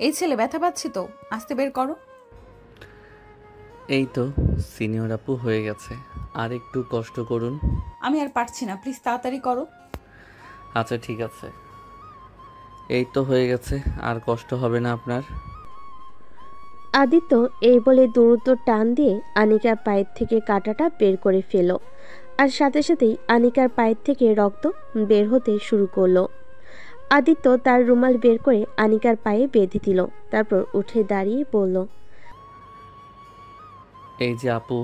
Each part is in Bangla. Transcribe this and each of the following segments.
এই ছেলে ব্যথা পাচ্ছি তো, আস্তে বের করো। এই তো সিনিয়র আপু হয়ে গেছে, আর একটু কষ্ট করুন। আমি আর পারছি না, প্লিজ তাড়াতাড়ি করো। আচ্ছা ঠিক আছে, এই তো হয়ে গেছে, আর কষ্ট হবে না আপনার। আদিত্য এই বলে দ্রুত টান দিয়ে আনিকার পায়ের থেকে কাঁটাটা বের করে ফেলল, আর সাথে সাথেই আনিকার পায়ের থেকে রক্ত বের হতে শুরু করলো। আদিত্য তার রুমাল বের করে আনিকার পায়ে বেঁধে দিল, তারপর উঠে দাঁড়িয়ে বলল, এই যে আপু,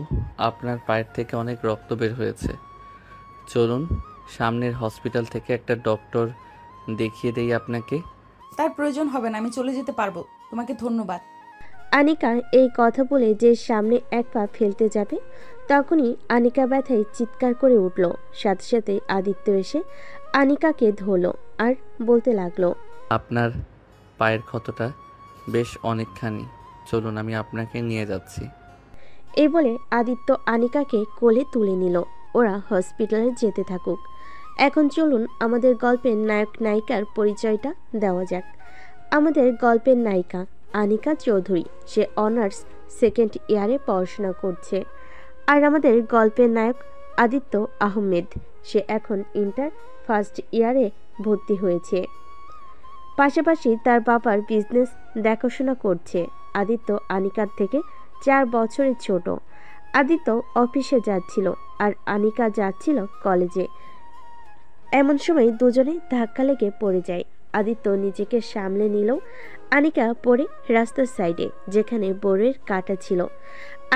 আপনার পায়ের থেকে অনেক রক্ত বের হয়েছে। চলুন, সামনের হসপিটাল থেকে একটা ডক্টর দেখিয়ে দেই আপনাকে। তার প্রয়োজন হবে না, আমি চলে যেতে পারবো। তোমাকে ধন্যবাদ। আনিকা এই কথা বলে যে সামনে এক পা ফেলতে যাবে, তখনই আনিকা ব্যথায় চিৎকার করে উঠল। সাথে সাথে আদিত্য এসে আনিকাকে ধরল আর বলতে লাগলো, আপনার পায়ের ক্ষতটা বেশ অনেকখানি, চলুন আমি আপনাকে নিয়ে যাচ্ছি। এই বলে আদিত্য আনিকাকে কোলে তুলে নিল। ওরা হসপিটালে যেতে থাকুক। এখন চলুন আমাদের গল্পের নায়ক নায়িকার পরিচয়টা দেওয়া যাক। আমাদের গল্পের নায়িকা আনিকা চৌধুরী, সে অনার্স সেকেন্ড ইয়ারে পড়াশোনা করছে। আর আমাদের গল্পের নায়ক আদিত্য আহমেদ, সে এখন ইন্টার ফার্স্ট ইয়ারে ভর্তি হয়েছে। পাশাপাশি তার বাবার বিজনেস দেখাশোনা করছে। আদিত্য আনিকার থেকে 4 বছরের ছোট। আদিত্য অফিসে যাচ্ছিল আর আনিকা যাচ্ছিল কলেজে। এমন সময় দুজনে ধাক্কা লেগে পড়ে যায়। আদিত্য নিজেকে সামলে নিলেও আনিকা পড়ে রাস্তার সাইডে, যেখানে বড়ের কাঁটা ছিল।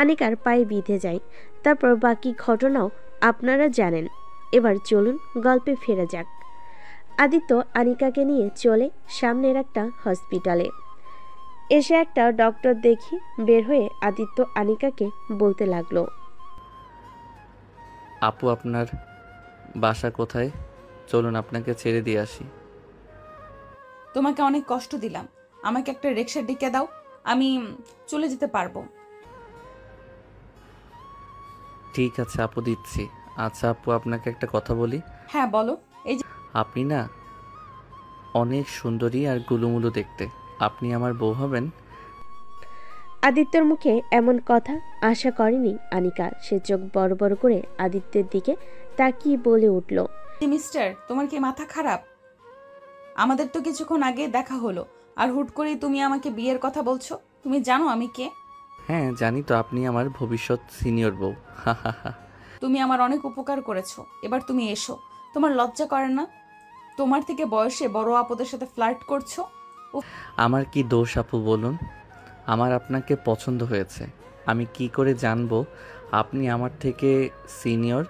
আনিকার পায়ে বিঁধে যায়। তারপর বাকি ঘটনাও আপনারা জানেন। এবার চলুন গল্পে ফেরা যাক। আদিত্য আনিকাকে নিয়ে চলে সামনের একটা হসপিটালে। এসে একটা ডক্টর দেখি বের হয়ে আদিত্য আনিকাকে বলতে লাগলো, আপু, আপনার বাসা কোথায়? চলুন আপনাকে ছেড়ে দিয়ে আসি। তোমাকে অনেক কষ্ট দিলাম, আমাকে একটা রিকশা ডেকে দাও, আমি চলে যেতে পারবো। ঠিক আছে আপু, দিচ্ছি। আচ্ছা আপু, আপনাকে একটা কথা বলি। হ্যাঁ বলো। এই যে আপনি না অনেক সুন্দরী আর গুলুমুলু দেখতে, আপনি আমার বউ হবেন? আদিত্যর মুখে এমন কথা আশা করেনি আনিকা। সে চোখ বড় বড় করে আদিত্যের দিকে তাকিয়ে বলে উঠল, মিস্টার, তোমার কি মাথা খারাপ? আমাদের তো কিছুক্ষণ আগে দেখা হলো, আর হুট করেই তুমি আমাকে বিয়ের কথা বলছো। তুমি জানো আমি কে? হ্যাঁ জানি তো, আপনি আমার ভবিষ্যৎ সিনিয়র বউ। হা হা হা। তুমি আমার অনেক উপকার করেছো, এবার তুমি এসো। তোমার লজ্জা করে না? তোমার থেকে বয়সে বড় আপদের সাথে ফ্লার্ট করছো। উফ, আমার কি দোষ আপু বলুন? আমার আপনাকে পছন্দ হয়েছে। আমি কি করে জানবো আপনি আমার থেকে সিনিয়র?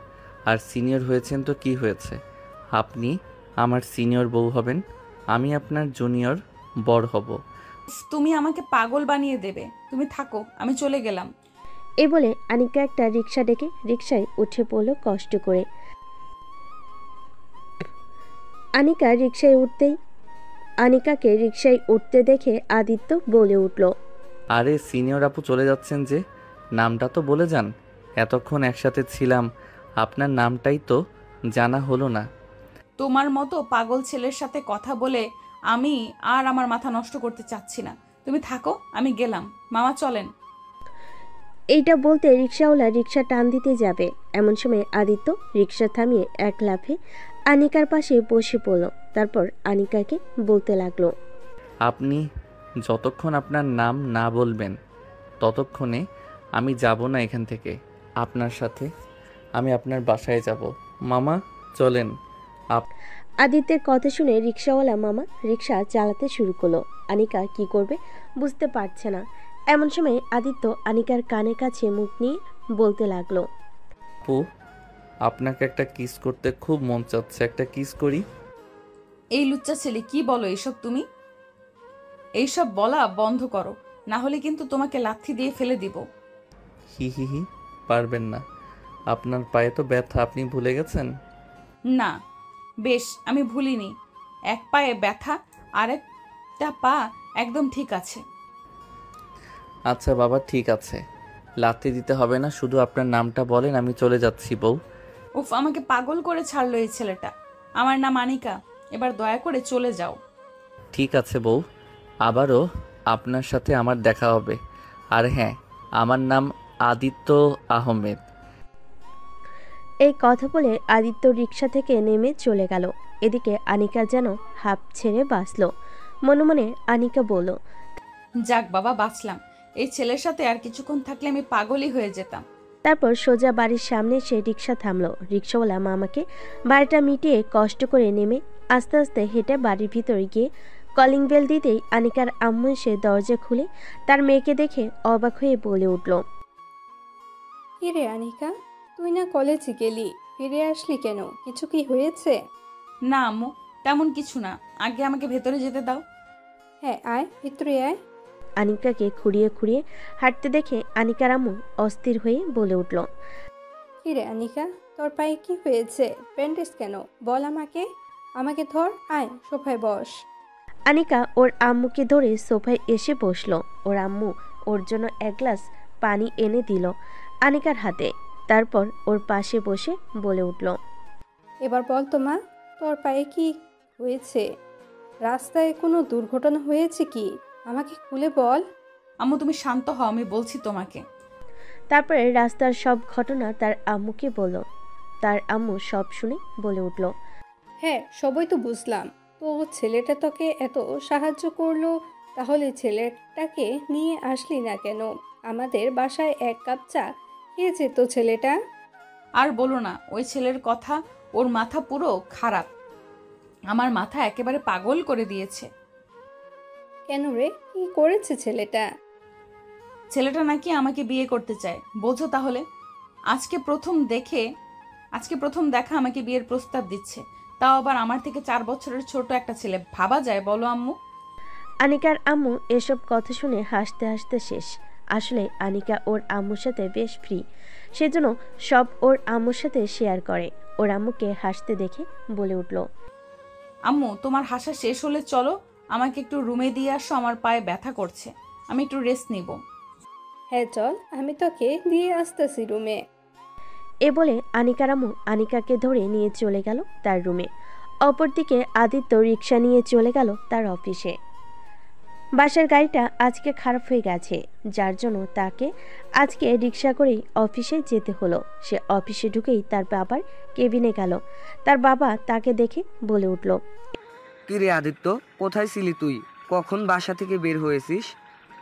আর সিনিয়র হয়েছেন তো কি হয়েছে, আপনি আমার সিনিয়র বউ হবেন, আমি আপনার জুনিয়র বর হব। তুমি আমাকে পাগল বানিয়ে দেবে। তুমি থাকো, আমি চলে গেলাম। এ বলে আনিকা একটা রিক্সা ডেকে রিক্সায় উঠে পড়ল কষ্ট করে। আনিকা রিক্সায় উঠতেই আনিকাকে রিক্সায় উঠতে দেখে আদিত্য বলে উঠল, আরে সিনিয়র আপু চলে যাচ্ছেন যে, নামটা তো বলে যান। এতক্ষণ একসাথে ছিলাম, আপনার নামটাই তো জানা হলো না। তোমার মতো পাগল ছেলের সাথে কথা বলে আমি আর আমার মাথা নষ্ট করতে চাচ্ছি না। তুমি থাকো, আমি গেলাম। মামা চলেন। এইটা বলতে রিক্সাওয়ালা রিক্সা টান দিতে যাবে, এমন সময় আদিত্য রিক্সা থামিয়ে এক লাফে আনিকার পাশে বসে পড়ল। তারপর আনিকাকে বলতে লাগলো, আপনি যতক্ষণ আপনার নাম না বলবেন ততক্ষণে আমি যাব না এখান থেকে। আপনার সাথে আমি আপনার বাসায় যাব। মামা চলেন। আদিত্যের কথা শুনে রিক্সাওয়ালা মামা রিক্সা চালাতে শুরু করলো। আনিকা কি করবে বুঝতে পারছে না। এমন সময় আদিত্য আনিকার কানের কাছে মুখ নিয়ে বলতে লাগলো, আপু, আপনাকে একটা কিস করতে খুব মন চাচ্ছে, একটা কিস করি। এই লুচ্চা ছেলে, কি বলো এইসব তুমি? এইসব বলা বন্ধ করো, না হলে কিন্তু তোমাকে লাথি দিয়ে ফেলে দিব। হি হি হি, পারবেন না। আপনার পায়ে তো ব্যথা, আপনি ভুলে গেছেন? না, বেশ, আমি ভুলিনি। এক পায়ে ব্যথা, আর একটা পা একদম ঠিক আছে। আচ্ছা বাবা, ঠিক আছে, লাথি দিতে হবে না, শুধু আপনার নামটা বলেন, আমি চলে যাচ্ছি বউ। উফ, আমাকে পাগল করে ছাড়লো এই ছেলেটা। আমার নাম আনিকা, এবার দয়া করে চলে যাও। ঠিক আছে বউ, আবারও আপনার সাথে আমার দেখা হবে। আর হ্যাঁ, আমার নাম আদিত্য আহমেদ। এই কথা বলে আদিত্য রিক্সা থেকে নেমে চলে গেল। এদিকে আনিকা যেন হাঁপ ছেড়ে বাঁচল। মনে মনে আনিকা বলল, যাক বাবা, বাঁচলাম। এই ছেলের সাথে আর কিছুক্ষণ থাকলে আমি পাগলই হয়ে যেতাম। তারপর সোজা বাড়ির সামনে সে রিক্সা থামলো। রিক্সাওয়ালা মামাকে বাড়িটা মিটিয়ে কষ্ট করে নেমে আস্তে আস্তে হেঁটে বাড়ির ভিতরে গিয়ে কলিং বেল দিতেই আনিকার আম্মু এসে দরজা খুলে তার মেয়েকে দেখে অবাক হয়ে বলে উঠল, কিরে আনিকা, তুই না কলেজে গেলি, ফিরে আসলি কেন? কিছু কি হয়েছে? না আম্মু, তেমন কিছু না। আগে আমাকে ভেতরে যেতে দাও। হ্যাঁ আয়, ভিতরে আয়। আনিকাকে খুঁড়িয়ে খুঁড়িয়ে হাঁটতে দেখে আনিকার আম্মু অস্থির হয়ে বলে উঠল, কিরে আনিকা, তোর পায়ে কি হয়েছে? ব্যান্ডেজ কেন? বল আমাকে। আমাকে ধর, আয় সোফায় বস। আনিকা ওর আম্মুকে ধরে সোফায় এসে বসলো। ওর আম্মু ওর জন্য এক গ্লাস পানি এনে দিল আনিকার হাতে। তারপর ওর পাশে বসে বলে উঠল, এবার বল তো মা, তোর পায়ে কি হয়েছে? রাস্তায় কোনো দুর্ঘটনা হয়েছে কি? আমাকে খুলে বল। আম্মু তুমি শান্ত হও, আমি বলছি তোমাকে। তারপরে রাস্তার সব ঘটনা তার আম্মুকে বলল। তার আম্মু সব শুনে বলে উঠল, হ্যাঁ সবই তো বুঝলাম, তো ছেলেটা তোকে এত সাহায্য করলো, তাহলে ছেলেটাকে নিয়ে আসলি না কেন? আমাদের বাসায় এক কাপ চা খেয়ে যেত ছেলেটা। আর বলো না, ওই ছেলের কথা। ওর মাথা পুরো খারাপ। আমার মাথা একেবারে পাগল করে দিয়েছে। কেন রে, কি করেছে ছেলেটা? ছেলেটা নাকি আমাকে বিয়ে করতে চায়। বোঝো তাহলে। আজকে প্রথম দেখা আমাকে বিয়ের প্রস্তাব দিচ্ছে। তাও আবার আমার থেকে 4 বছরের ছোট একটা ছেলে। ভাবা যায় বলো আম্মু? আনিকার আম্মু এসব কথা শুনে হাসতে হাসতে শেষ। আসলে আনিকা ওর আম্মুর সাথে বেশ ফ্রি, সেজন্য সব ওর আম্মুর সাথে শেয়ার করে। ওর আম্মুকে হাসতে দেখে বলে উঠল, আম্মু তোমার হাসা শেষ হলে চলো আমাকে একটু রুমে দিয়ে আসো, আমার পায়ে ব্যথা করছে। আমি একটু রেস্ট নিব। হ্যাঁ চল, আমি তোকে দিয়ে আসতেছি রুমে। এ বলে আনিকার আম্মু আনিকাকে ধরে নিয়ে চলে গেল তার রুমে। অপরদিকে আদিত্য রিক্সা নিয়ে চলে গেল তার অফিসে। বাসার গাড়িটা আজকে খারাপ হয়ে গেছে, যার জন্য তাকে আজকে রিক্সা করেই অফিসে যেতে হলো। সে অফিসে ঢুকেই তার বাবার কেবিনে গেল। তার বাবা তাকে দেখে বলে উঠল, কিরে আদিত্য, কোথায় ছিলি তুই? কখন বাসা থেকে বের হয়েছিস?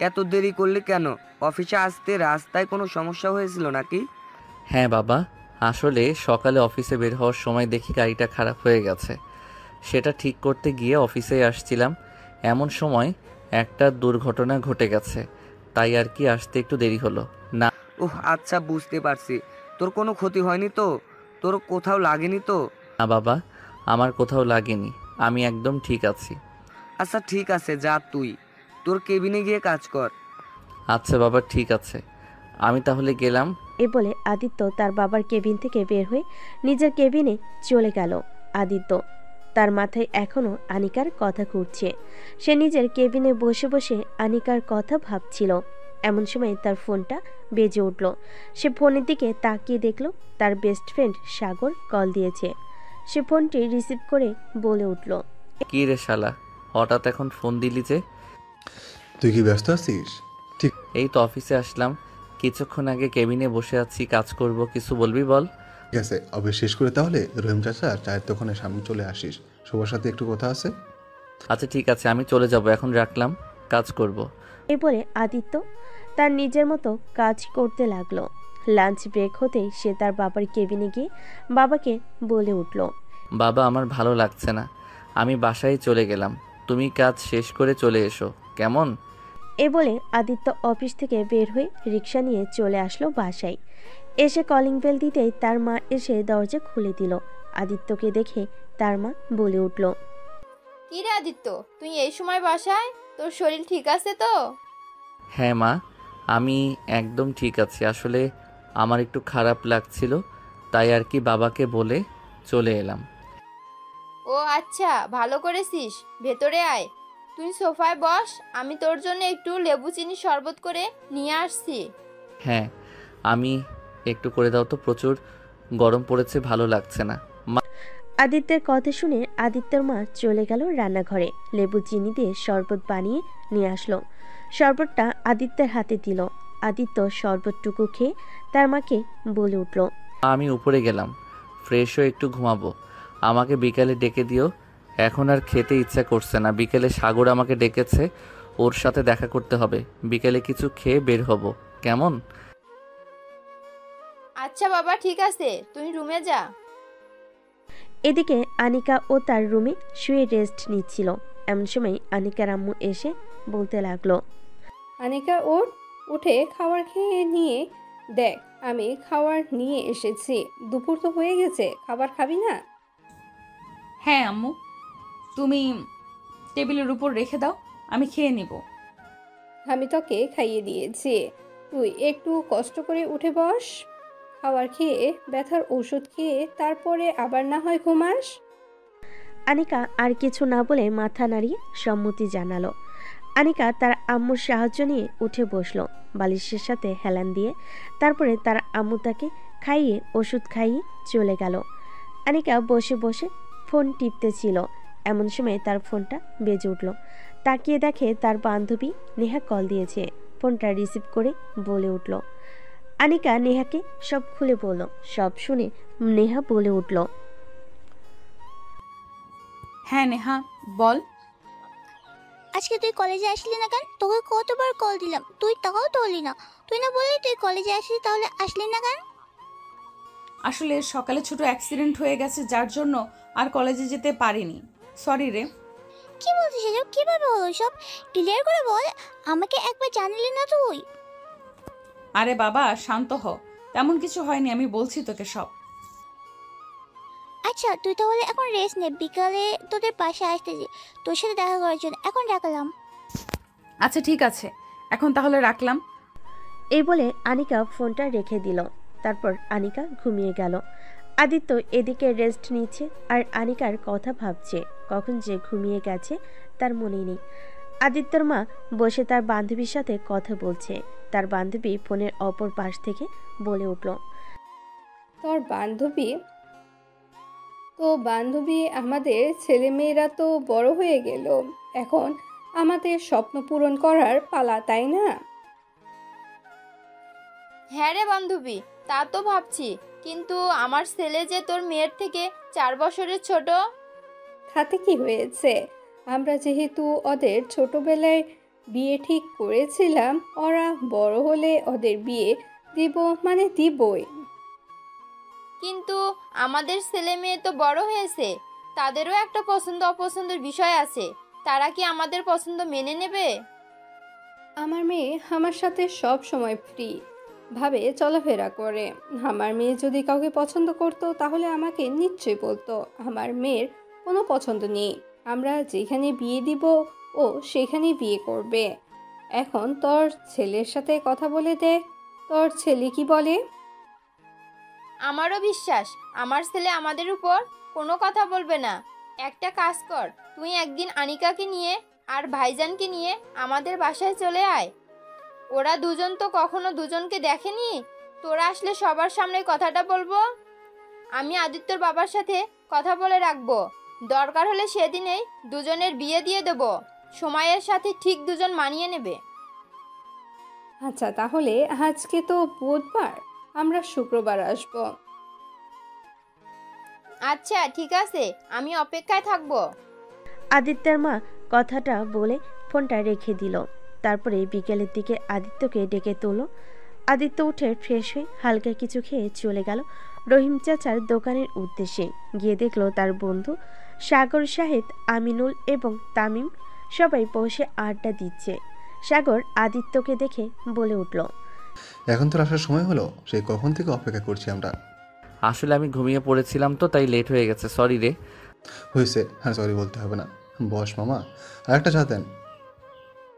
এত দেরি করলে কেন? অফিসে আসতে রাস্তায় কোনো সমস্যা হয়েছিল নাকি? হ্যাঁ বাবা, আসলে সকালে অফিসে বের হওয়ার সময় দেখি গাড়িটা খারাপ হয়ে গেছে। সেটা ঠিক করতে গিয়ে অফিসে আসছিলাম, এমন সময় একটা দুর্ঘটনা ঘটে গেছে, তাই আর কি আসতে একটু দেরি হলো। না ওহ আচ্ছা, বুঝতে পারছি। তোর কোনো ক্ষতি হয়নি তো? তোর কোথাও লাগেনি তো? না বাবা, আমার কোথাও লাগেনি, আমি একদম ঠিক আছি। আচ্ছা ঠিক আছে, যা তুই তোর কেবিনে গিয়ে কাজ কর। আচ্ছা বাবা, ঠিক আছে, আমি তাহলে গেলাম। এ বলে আদিত্য তার বাবার কেবিন থেকে বের হয়ে নিজের কেবিনে চলে গেল। আদিত্য তার মাথায় এখনো আনিকার কথা ঘুরছে। সে নিজের কেবিনে বসে বসে আনিকার কথা ভাবছিল। এমন সময় তার ফোনটা বেজে উঠল। সে ফোনের দিকে তাকিয়ে দেখল তার বেস্ট ফ্রেন্ড সাগর কল দিয়েছে। সে ফোনটি রিসিভ করে বলে উঠল, কি রে শালা, হঠাৎ এখন ফোন দিলি যে? তুই কি ব্যস্ত আছিস? ঠিক এই তো অফিসে আসলাম, কিছুক্ষণ আগে কেবিনে বসে আছি, কাজ করব। কিছু বলবি বল। আছে, অফিস শেষ করে তাহলে রহিম চাচা চায়ের দোকানের সামনে চলে আসিস, সবার সাথে একটু কথা আছে। আচ্ছা ঠিক আছে, আমি চলে যাব, এখন রাখলাম, কাজ করব। এই বলে আদিত্য তার নিজের মতো কাজ করতে লাগলো। লাঞ্চ ব্রেক হতেই সে তার বাবার কেবিনে গিয়ে বাবাকে বলে উঠল, বাবা আমার ভালো লাগছে না, আমি বাসায় চলে গেলাম, তুমি কাজ শেষ করে চলে এসো কেমন? এ বলে আদিত্য অফিস থেকে বের হয়ে রিক্সা নিয়ে চলে আসলো বাসায়। এসে কলিং বেল দিতেই তার মা এসে দরজা খুলে দিল। আদিত্যকে দেখে তার মা বলে উঠল, কি রে আদিত্য, তুই এই সময় বাসায়? তোর শরীর ঠিক আছে তো? হ্যাঁ মা, আমি একদম ঠিক আছি। আসলে আমার একটু খারাপ লাগছিল, তাই আর কি বাবাকে বলে চলে এলাম। ও আচ্ছা, ভালো করেছিস। ভেতরে আয়, তুই সোফায় বস, আমি তোর জন্য একটু লেবু চিনি শরবত করে নিয়ে আসছি। হ্যাঁ, আমি একটু করে দাও তো, প্রচুর গরম পড়েছে, ভালো লাগছে না। আদিত্যের কথা শুনে আদিত্যর মা চলে গেল রান্নাঘরে, লেবু চিনি দিয়ে শরবত বানিয়ে নিয়ে আসলো। শরবতটা আদিত্যের হাতে দিল। আদিত্য শরবতটুকু খেয়ে তার মাকে বলে উঠল, আমি উপরে গেলাম, ফ্রেশ হয়ে একটু ঘুমাবো। আমাকে বিকালে ডেকে দিও। এখন আর খেতে ইচ্ছা করছে না। বিকেলে সাগর আমাকে ডেকেছে, ওর সাথে দেখা করতে হবে। বিকেলে কিছু খেয়ে বের হব, কেমন? আচ্ছা বাবা, ঠিক আছে, তুই রুমে যা। এদিকে আনিকা ও তার রুমে শুয়ে রেস্ট নিচ্ছিল। এমন সময় আনিকার আম্মু এসে বলতে লাগলো, আনিকা ওর উঠে খাবার খেয়ে নিয়ে দেখ, আমি খাবার নিয়ে এসেছি। দুপুর তো হয়ে গেছে, খাবার খাবি না? হ্যাঁ আম্মু, তুমি টেবিলের উপর রেখে দাও, আমি খেয়ে নিব। আমি তোকে খাইয়ে দিয়েছি, তুই একটু কষ্ট করে উঠে বস। খাবার খেয়ে ব্যথার ওষুধ খেয়ে তারপরে আবার না হয় ঘুমাস। আনিকা আর কিছু না বলে মাথা নাড়িয়ে সম্মতি জানালো। আনিকা তার আম্মুর সাহায্য নিয়ে উঠে বসলো বালিশের সাথে হেলান দিয়ে। তারপরে তার আম্মু তাকে খাইয়ে ওষুধ খাইয়ে চলে গেল। আনিকা বসে বসে ফোন টিপতেছিল। এমন সময় তার ফোনটা বেজে উঠল। তাকিয়ে দেখে তার বান্ধবী নেহা কল দিয়েছে। ফোনটা রিসিভ করে বলে উঠল। আনিকা নেহাকে সব খুলে বলল। সব শুনে নেহা বলে উঠল, হ্যাঁ নেহা, বল। আজকে তুই কলেজে আসলি না কেন? তোকে কতবার কল দিলাম, তুই তাও তোলি না। তুই না বললি তুই কলেজে আসলি, তাহলে আসলি না কেন? আসলে সকালে ছোট অ্যাক্সিডেন্ট হয়ে গেছে, যার জন্য আর কলেজে যেতে পারিনি। সরি রে। কি বলছিস এসব? কিভাবে হলো সব? ক্লিয়ার করে বল, আমাকে একবার জানালি না তুই। আরে বাবা শান্ত হ, তেমন কিছু হয়নি, আমি বলছি তোকে সব। আচ্ছা তুই তাহলে এখন রেস্ট নে, বিকালে তোদের পাশে আসতেছি তোর সাথে দেখা করার জন্য। এখন রাখলাম। আচ্ছা ঠিক আছে, এখন তাহলে রাখলাম। এই বলে আনিকা ফোনটা রেখে দিল। তারপর আনিকা ঘুমিয়ে গেল। আদিত্য এদিকে রেস্ট নিচ্ছে আর আনিকার কথা ভাবছে। কখন যে ঘুমিয়ে গেছে তার মনেই নেই। আদিত্যর মা বসে তার বান্ধবীর সাথে কথা বলছে। তার বান্ধবী ফোনের অপর পাশ থেকে বলে উঠল, তোর বান্ধবী? তো বান্ধবী, আমাদের ছেলেমেয়েরা তো বড় হয়ে গেল, এখন আমাদের স্বপ্ন পূরণ করার পালা, তাই না? হ্যাঁ রে বান্ধবী, তা তো ভাবছি, কিন্তু আমার ছেলে যে তোর মেয়ের থেকে 4 বছরের ছোট। তাতে কি হয়েছে? আমরা যেহেতু ওদের ছোটবেলায় বিয়ে ঠিক করেছিলাম, ওরা বড় হলে ওদের বিয়ে দিব, মানে দিবই। কিন্তু আমাদের ছেলে মেয়ে তো বড় হয়েছে, তাদেরও একটা পছন্দ অপছন্দের বিষয় আছে, তারা কি আমাদের পছন্দ মেনে নেবে? আমার মেয়ে আমার সাথে সব সময় ফ্রি ভাবে চলাফেরা করে। আমার মেয়ে যদি কাউকে পছন্দ করতো তাহলে আমাকে নিশ্চয়ই বলতো। আমার মেয়ের কোনো পছন্দ নেই, আমরা যেখানে বিয়ে দিব ও সেখানেই বিয়ে করবে। এখন তোর ছেলের সাথে কথা বলে দেখ, তোর ছেলে কি বলে। আমারও বিশ্বাস আমার ছেলে আমাদের উপর কোনো কথা বলবে না। একটা কাজ কর, তুই একদিন আনিকাকে নিয়ে আর ভাইজানকে নিয়ে আমাদের বাসায় চলে আয়। ওরা দুজন তো কখনো দুজনকে দেখেনি, তোরা আসলে সবার সামনে কথাটা বলবো। আমি আদিত্যর বাবার সাথে কথা বলে রাখবো, দরকার হলে সেদিনেই দুজনের বিয়ে দিয়ে দেব। সময়ের সাথে ঠিক দুজন মানিয়ে নেবে। আচ্ছা তাহলে আজকে তো বুধবার, আমরা শুক্রবার আসব। আচ্ছা ঠিক আছে, আমি অপেক্ষায় থাকবো। আদিত্যের মা কথাটা বলে ফোনটা রেখে দিল। তারপরে বিকেলের দিকে আদিত্যকে ডেকে তোল। আদিত্য উঠে ফ্রেশ হয়ে হালকা কিছু খেয়ে চলে গেল রহিম চাচার দোকানের উদ্দেশ্যে। গিয়ে দেখলো তার বন্ধু সাগর, শাহেদ, আমিনুল এবং তামিম সবাই বসে আড্ডা দিচ্ছে। সাগর আদিত্যকে দেখে বলে উঠল, এখন তোর আসার সময় হলো, সেই কখন থেকে অপেক্ষা করছি আমরা। আসলে আমি ঘুমিয়ে পড়েছিলাম তো, তাই লেট হয়ে গেছে, সরি রে। হয়েছে, হ্যাঁ সরি বলতে হবে না। বস মামা, আর একটা চা দেন।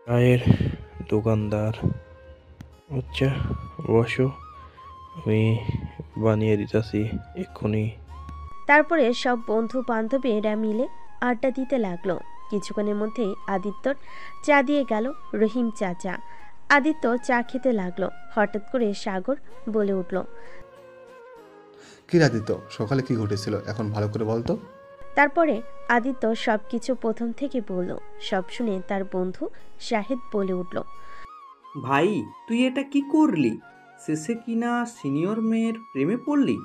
চায়ের দোকানদার, আচ্ছা বসো, আমি বানিয়ে দিতেছি এক্ষুনি। তারপরে সব বন্ধু বান্ধবীরা মিলে আড্ডা দিতে লাগলো। কিছুক্ষণের মধ্যেই আদিত্যর চা দিয়ে গেল রহিম চাচা। আদিত্য চা খেতে লাগলো। হঠাৎ করে সাগর বলে উঠল, কি আদিত্য, সকালে কি ঘটেছিল এখন ভালো করে বলতো। তারপরে আদিত্য সব কিছু প্রথম থেকে বলল। সব শুনে তার বন্ধু শাহিদ বলে উঠল, ভাই তুই এটা কি করলি? শেষে কিনা সিনিয়র মেয়ের প্রেমে পড়লি?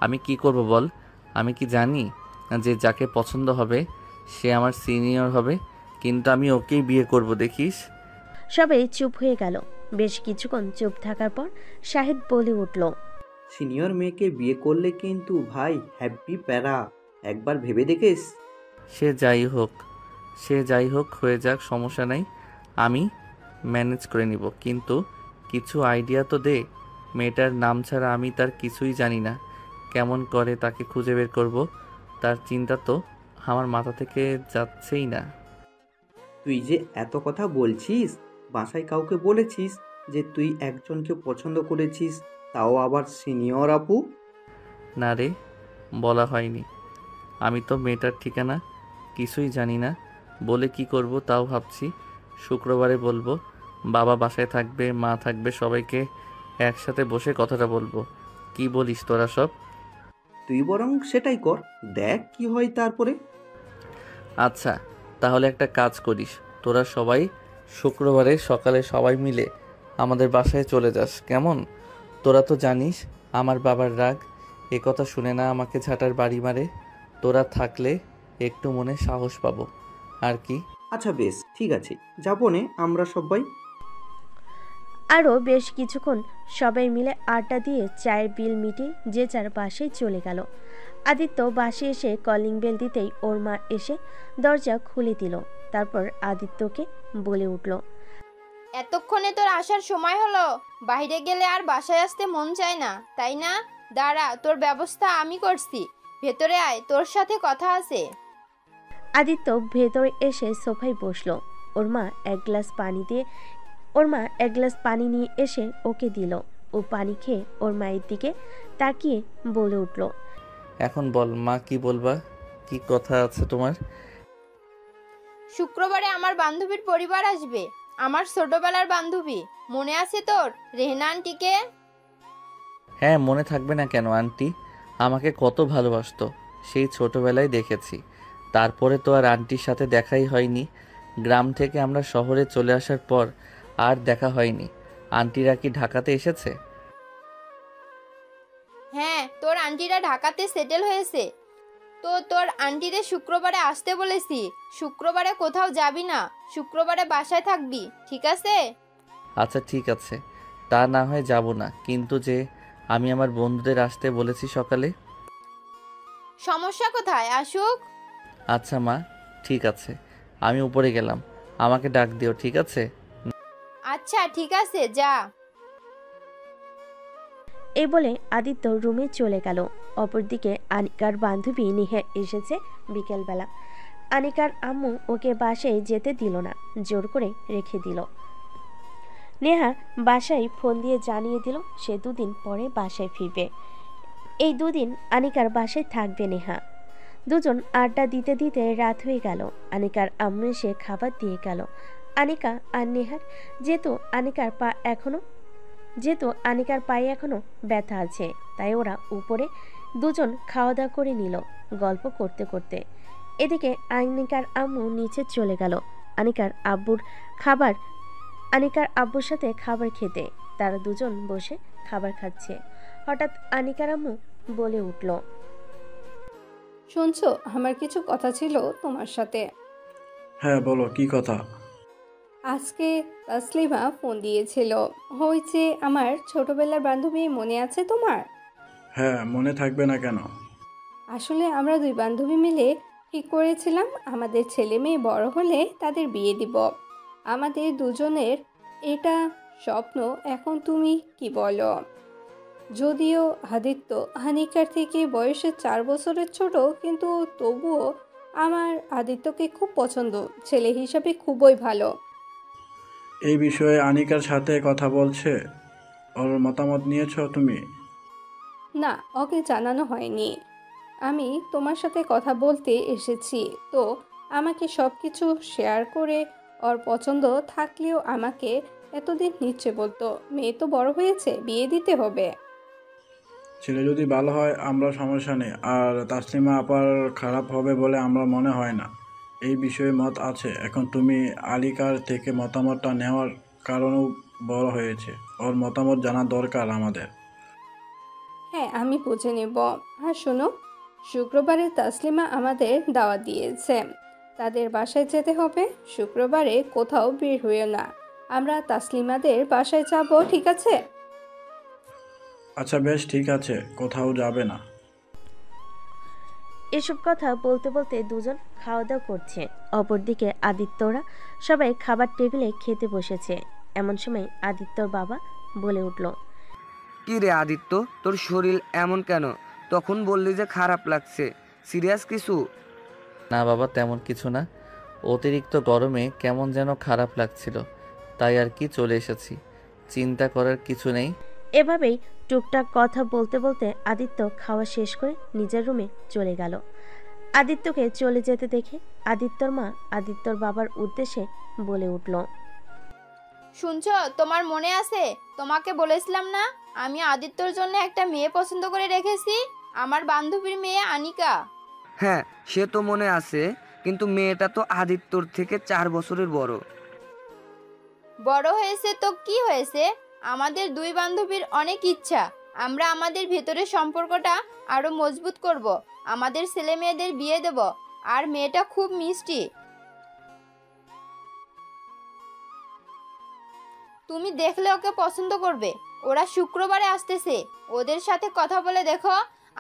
আমি কি করব বল? আমি কি জানি যে যাকে পছন্দ হবে সে আমার সিনিয়র হবে? কিন্তু আমি ওকেই বিয়ে করব, দেখিস। সবাই চুপ হয়ে গেল। বেশ কিছুক্ষণ চুপ থাকার পর শাহিদ বলে উঠল, সিনিয়র মেয়েকে বিয়ে করলে কিন্তু ভাই হ্যাপি প্যারা, একবার ভেবে দেখিস। সে যাই হোক হয়ে যাক, সমস্যা নাই, আমি ম্যানেজ করে নিব। কিন্তু কিছু আইডিয়া তো দে। মেয়েটার নাম ছাড়া আমি তার কিছুই জানি না। কেমন করে তাকে খুঁজে বের করব, তার চিন্তা তো আমার মাথা থেকে যাচ্ছেই না। তুই যে এত কথা বলছিস, বাসায় কাউকে বলেছিস যে তুই একজনকে পছন্দ করেছিস, তাও আবার সিনিয়র আপু? না রে, বলা হয়নি। আমি তো মেয়েটার ঠিকানা কিছুই জানি না, বলে কি করব তাও ভাবছি। শুক্রবারে বলবো, বাবা বাসায় থাকবে, মা থাকবে, সবাইকে একসাথে বসে কথাটা বলবো। কি বলিস তোরা সব? তুই বরং সেটাই কর, দেখ কি হয় তারপরে। আচ্ছা, তাহলে একটা কাজ করিস, তোরা সবাই শুক্রবারে সকালে সবাই মিলে আমাদের বাসায় চলে যাস, কেমন? তোরা তো জানিস আমার বাবার রাগ, এ কথা শুনে না আমাকে ঝাঁটার বাড়ি মারে। তোরা থাকলে একটু মনে সাহস পাবো, আর কি। আচ্ছা বেশ, ঠিক আছে, যাবো নে আমরা সবাই। আরও বেশ কিছুক্ষণ সবাই মিলে আড্ডা দিয়ে চায়ের বিল মিটিয়ে যে যার বাসায় চলে গেল। আদিত্য বাসে এসে কলিং বেল দিতেই ওর মা এসে দরজা খুলে দিল। তারপর আদিত্যকে বলে উঠল, এতক্ষণে তোর আসার সময় হলো? বাইরে গেলে আর বাসায় আসতে মন চায় না, তাই না? দাঁড়া, তোর ব্যবস্থা আমি করছি। ভেতরে আয়, তোর সাথে কথা আছে। আদিত্য ভেতরে এসে সোফায় বসলো। ওর মা এক গ্লাস পানি নিয়ে এসে ওকে দিল। ও পানি খেয়ে ওর মায়ের দিকে তাকিয়ে বলে উঠল, এখন বল মা, কি বলবা? কি কথা আছে তোমার? শুক্রবারে আমার বান্ধবীর পরিবার আসবে, আমার ছোটবেলার বান্ধবী। মনে আছে তোর, রেহনা আন্টিকে? হ্যাঁ, মনে থাকবে না কেন? আন্টি আমাকে কত ভালোবাসতো, সেই ছোটবেলায় দেখেছি। তারপরে তো আর আন্টির সাথে দেখাই হয়নি। গ্রাম থেকে আমরা শহরে চলে আসার পর আর দেখা হয়নি। আন্টিরা কি ঢাকাতে এসেছে? হ্যাঁ, তোর আন্টিরা ঢাকাতে সেটেল হয়েছে। তো তোর আন্টিদের শুক্রবারে আসতে বলেছি। শুক্রবারে কোথাও যাবি না, শুক্রবারে বাসায় থাকবি, ঠিক আছে? আচ্ছা ঠিক আছে, তা না হয় যাব না, কিন্তু যে আমি আমার বন্ধুদের আসতে বলেছি সকালে। সমস্যা কোথায়, আসুক। আচ্ছা মা, ঠিক আছে, আমি উপরে গেলাম, আমাকে ডাক দিও, ঠিক আছে? আচ্ছা ঠিক আছে, যা। এই বলে আদিত্য রুমে চলে গেল। অপরদিকে আনিকার বান্ধবী নেহা এসেছে বিকেলবেলা। আনিকার আম্মু ওকে বাসায় যেতে দিল না, জোর করে রেখে দিল। নেহা বাসায় ফোন দিয়ে জানিয়ে দিল সে 2 দিন পরে বাসায় ফিরবে। এই 2 দিন আনিকার বাসায় থাকবে নেহা। দুজন আড্ডা দিতে দিতে রাত হয়ে গেল। আনিকার আম্মু এসে খাবার দিয়ে গেল। আনিকা আর নেহার যেহেতু আনিকার পায়ে এখনো ব্যথা আছে, তাই ওরা উপরে দুজন খাওয়া দাওয়া করে নিল গল্প করতে করতে। এদিকে আনিকার আম্মু নিচে চলে গেল আনিকার আব্বুর সাথে খাবার খেতে। তারা দুজন বসে খাবার খাচ্ছে। হঠাৎ আনিকার আম্মু বলে উঠল, শুনছো, আমার কিছু কথা ছিল তোমার সাথে। হ্যাঁ বলো, কি কথা? আজকে তাসলিমা ফোন দিয়েছিল। হয়েছে আমার ছোটবেলার বান্ধবী, মনে আছে তোমার? হ্যাঁ, মনে থাকবে না কেন? আসলে আমরা 2 বান্ধবী মিলে ঠিক করেছিলাম আমাদের ছেলে মেয়ে বড় হলে তাদের বিয়ে দিব। আমাদের দুজনের এটা স্বপ্ন। এখন তুমি কি বলো? যদিও আদিত্য হানিকার থেকে বয়সে 4 বছরের ছোট, কিন্তু তবুও আমার আদিত্যকে খুব পছন্দ, ছেলে হিসাবে খুবই ভালো। এই বিষয়ে আনিকার সাথে কথা বলছে? ওর মতামত নিয়েছো তুমি? না, ওকে জানানো হয়নি। আমি তোমার সাথে কথা বলতে এসেছি, তো আমাকে সব কিছু শেয়ার করে ওর পছন্দ থাকলেও আমাকে এতদিন নিচ্ছে বলতো। মেয়ে তো বড় হয়েছে, বিয়ে দিতে হবে। ছেলে যদি ভালো হয় আমরা সমস্যা নেই, আর তাসলিমা আপার খারাপ হবে বলে আমরা মনে হয় না। এই বিষয়ে মত আছে। এখন তুমি আলিকার থেকে মতামতটা নেওয়ার কারণও বড় হয়েছে, ওর মতামত জানা দরকার আমাদের। হ্যাঁ, আমি বুঝে নেব। আর শোনো, শুক্রবারে তাসলিমা আমাদের দাওয়াত দিয়েছে, তাদের বাসায় যেতে হবে। শুক্রবারে কোথাও বের হইও না, আমরা তাসলিমাদের বাসায় যাব, ঠিক আছে? আচ্ছা বেশ, ঠিক আছে, কোথাও যাবে না। এসব কথা বলতে বলতে দুজন খাওয়া দাওয়া করছে। অপরদিকে আদিত্যরা সবাই খাবার টেবিলে খেতে বসেছে। এমন সময় আদিত্যর বাবা বলে উঠল, কি রে আদিত্য, তোর শরীর এমন কেন? তখন বললি যে খারাপ লাগছে, সিরিয়াস কিছু? না বাবা, তেমন কিছু না, অতিরিক্ত গরমে কেমন যেন খারাপ লাগছিল, তাই আর কি চলে এসেছি। চিন্তা করার কিছু নেই। এভাবেই টুকটাক কথা বলতে বলতে আদিত্য খাওয়া শেষ করে নিজের রুমে চলে গেল। আদিত্যকে চলে যেতে দেখে আদিত্যর মা আদিত্যর বাবার উদ্দেশ্যে বলে উঠল, শুনছো, তোমার মনে আছে তোমাকে বলেছিলাম না আমি আদিত্যর জন্য একটা মেয়ে পছন্দ করে রেখেছি, আমার বান্ধবীর মেয়ে আনিকা। হ্যাঁ, সে তো মনে আছে, কিন্তু মেয়েটা তো আদিত্যর থেকে 4 বছরের বড়। বড় হয়েছে তো কি হয়েছে, আমাদের দুই বান্ধবীর অনেক ইচ্ছা আমরা আমাদের ভেতরের সম্পর্কটা আরো মজবুত করব, আমাদের ছেলে মেয়েদের বিয়ে দেব। আর মেয়েটা খুব মিষ্টি, তুমি দেখলে ওকে পছন্দ করবে। ওরা শুক্রবারে আসতেছে, ওদের সাথে কথা বলে দেখো,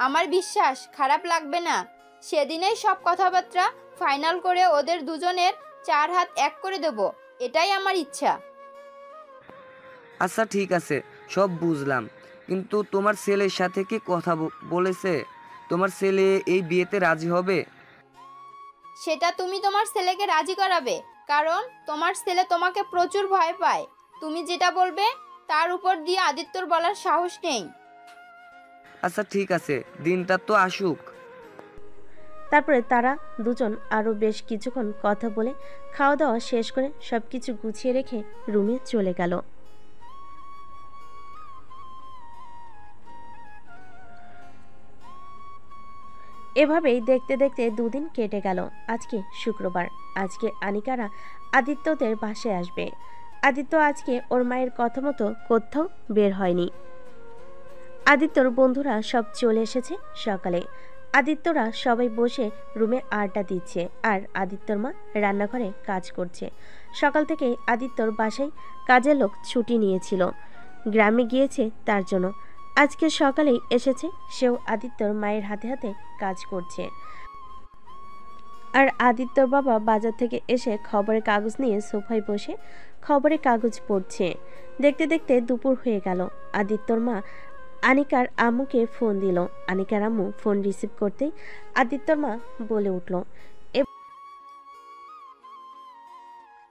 আমার বিশ্বাস খারাপ লাগবে না। সেদিনেই সব কথাবার্তা ফাইনাল করে ওদের দুজনের 4 হাত এক করে দেব, এটাই আমার ইচ্ছা। আচ্ছা ঠিক আছে, সব বুঝলাম, কিন্তু তোমার ছেলের সাথে কি কথা বলেছে? তোমার ছেলে এই বিয়েতে রাজি হবে? সেটা তুমি তোমার ছেলেকে রাজি করাবে, কারণ তোমার ছেলে তোমাকে প্রচুর ভয় পায়। তুমি যেটা বলবে তার উপর দিয়ে আদিত্যর বলার সাহস নেই। আচ্ছা ঠিক আছে, দিনটা তো আসুক। তারপরে তারা দুজন আরও বেশ কিছুক্ষণ কথা বলে খাওয়া দাওয়া শেষ করে সবকিছু গুছিয়ে রেখে রুমে চলে গেল। এভাবেই দেখতে দেখতে দুদিন কেটে গেল। আজকে শুক্রবার, আজকে আনিকারা আদিত্যদের বাসায় আসবে। আদিত্য আজকে ওর মায়ের কথা মতো কোথাও বের হয়নি। আদিত্যর বন্ধুরা সব চলে এসেছে সকালে। আদিত্যরা সবাই বসে রুমে আড্ডা দিচ্ছে, আর আদিত্যর মা রান্নাঘরে কাজ করছে। সকাল থেকে আদিত্যর বাসায় কাজের লোক ছুটি নিয়েছিল, গ্রামে গিয়েছে তার জন্য। আজকে সকালেই এসেছে, সেও আদিত্যর মায়ের হাতে হাতে কাজ করছে। আর আদিত্যর বাবা বাজার থেকে এসে খবরের কাগজ নিয়ে সোফায় বসে খবরের কাগজ পড়ছে। দেখতে দেখতে দুপুর হয়ে গেল। আদিত্যর মা আনিকার আম্মুকে ফোন দিল। আনিকার আম্মু ফোন রিসিভ করতেই আদিত্যর মা বলে উঠল,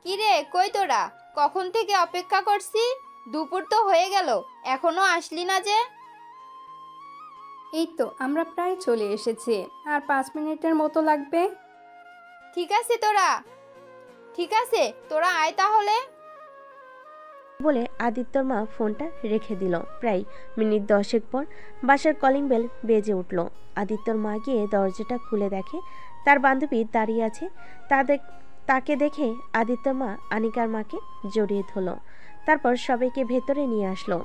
কি রে, কই তোরা? কখন থেকে অপেক্ষা করছি, দুপুর তো হয়ে গেল, এখনো আসলি না যে? এই তো আমরা প্রায় চলে এসেছি, আর 5 মিনিটের মতো লাগবে। ঠিক আছে তোরা আয় তাহলে। বলে আদিত্যর মা ফোনটা রেখে দিল। প্রায় মিনিট 10 পর বাসার কলিং বেল বেজে উঠল। আদিত্যর মা গিয়ে দরজাটা খুলে দেখে তার বান্ধবী দাঁড়িয়ে আছে। তাকে দেখে আদিত্যর মা আনিকার মাকে জড়িয়ে ধরল। তারপর সবাইকে ভেতরে নিয়ে আসলো।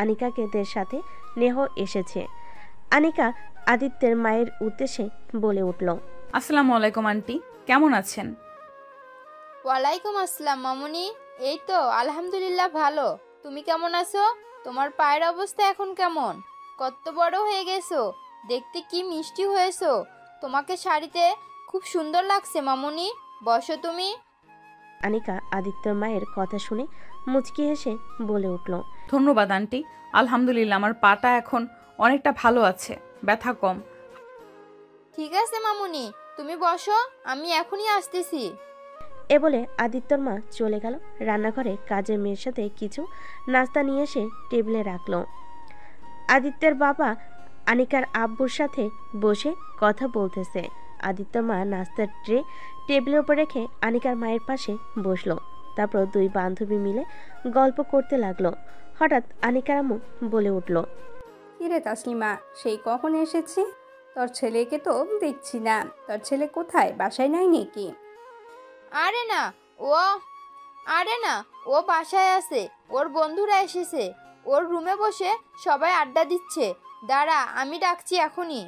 আনিকাকে সাথে নেহ এসেছে। আনিকা আদিত্যের মায়ের উদ্দেশ্যে বলে উঠল, আসসালামু আলাইকুম আন্টি, কেমন আছেন? ওয়ালাইকুম আসসালাম মামুনি, এই তো আলহামদুলিল্লাহ ভালো। তুমি কেমন আছো? তোমার পায়ের অবস্থা এখন কেমন? কত বড় হয়ে গেছো, দেখতে কি মিষ্টি হয়েছো, তোমাকে শাড়িতে খুব সুন্দর লাগছে মামুনি, বসো তুমি। আনিকা আদিত্যর মায়ের কথা শুনে মুচকি হেসে বলে উঠল, ধন্যবাদ আন্টি, আলহামদুলিল্লাহ আমার পাটা এখন অনেকটা ভালো আছে, ব্যথা কম। ঠিক আছে মামুনি, তুমি বসো, আমি এখনই আসতেছি। এ বলে আদিত্যর মা চলে গেল রান্নাঘরে কাজের মেয়ের সাথে কিছু নাস্তা নিয়ে এসে টেবিলে রাখলো। আদিত্যের বাবা আনিকার আব্বুর সাথে বসে কথা বলতেছে। আদিত্যর মা নাস্তার ট্রে টেবিলের উপর রেখে আনিকার মায়ের পাশে বসলো। তারপর দুই বান্ধবী মিলে গল্প করতে লাগলো। হঠাৎ আনিকার আম্মু বলে উঠল, কিরে তাসলিমা, সেই কখন এসেছি? তোর ছেলেকে তো দেখছি না। তোর ছেলে কোথায়, বাসায় নাই নাকি? আরে না ও আরে না, ও বাসায় আছে। ওর বন্ধুরা এসেছে, ওর রুমে বসে সবাই আড্ডা দিচ্ছে। দাঁড়া, আমি ডাকছি এখনই।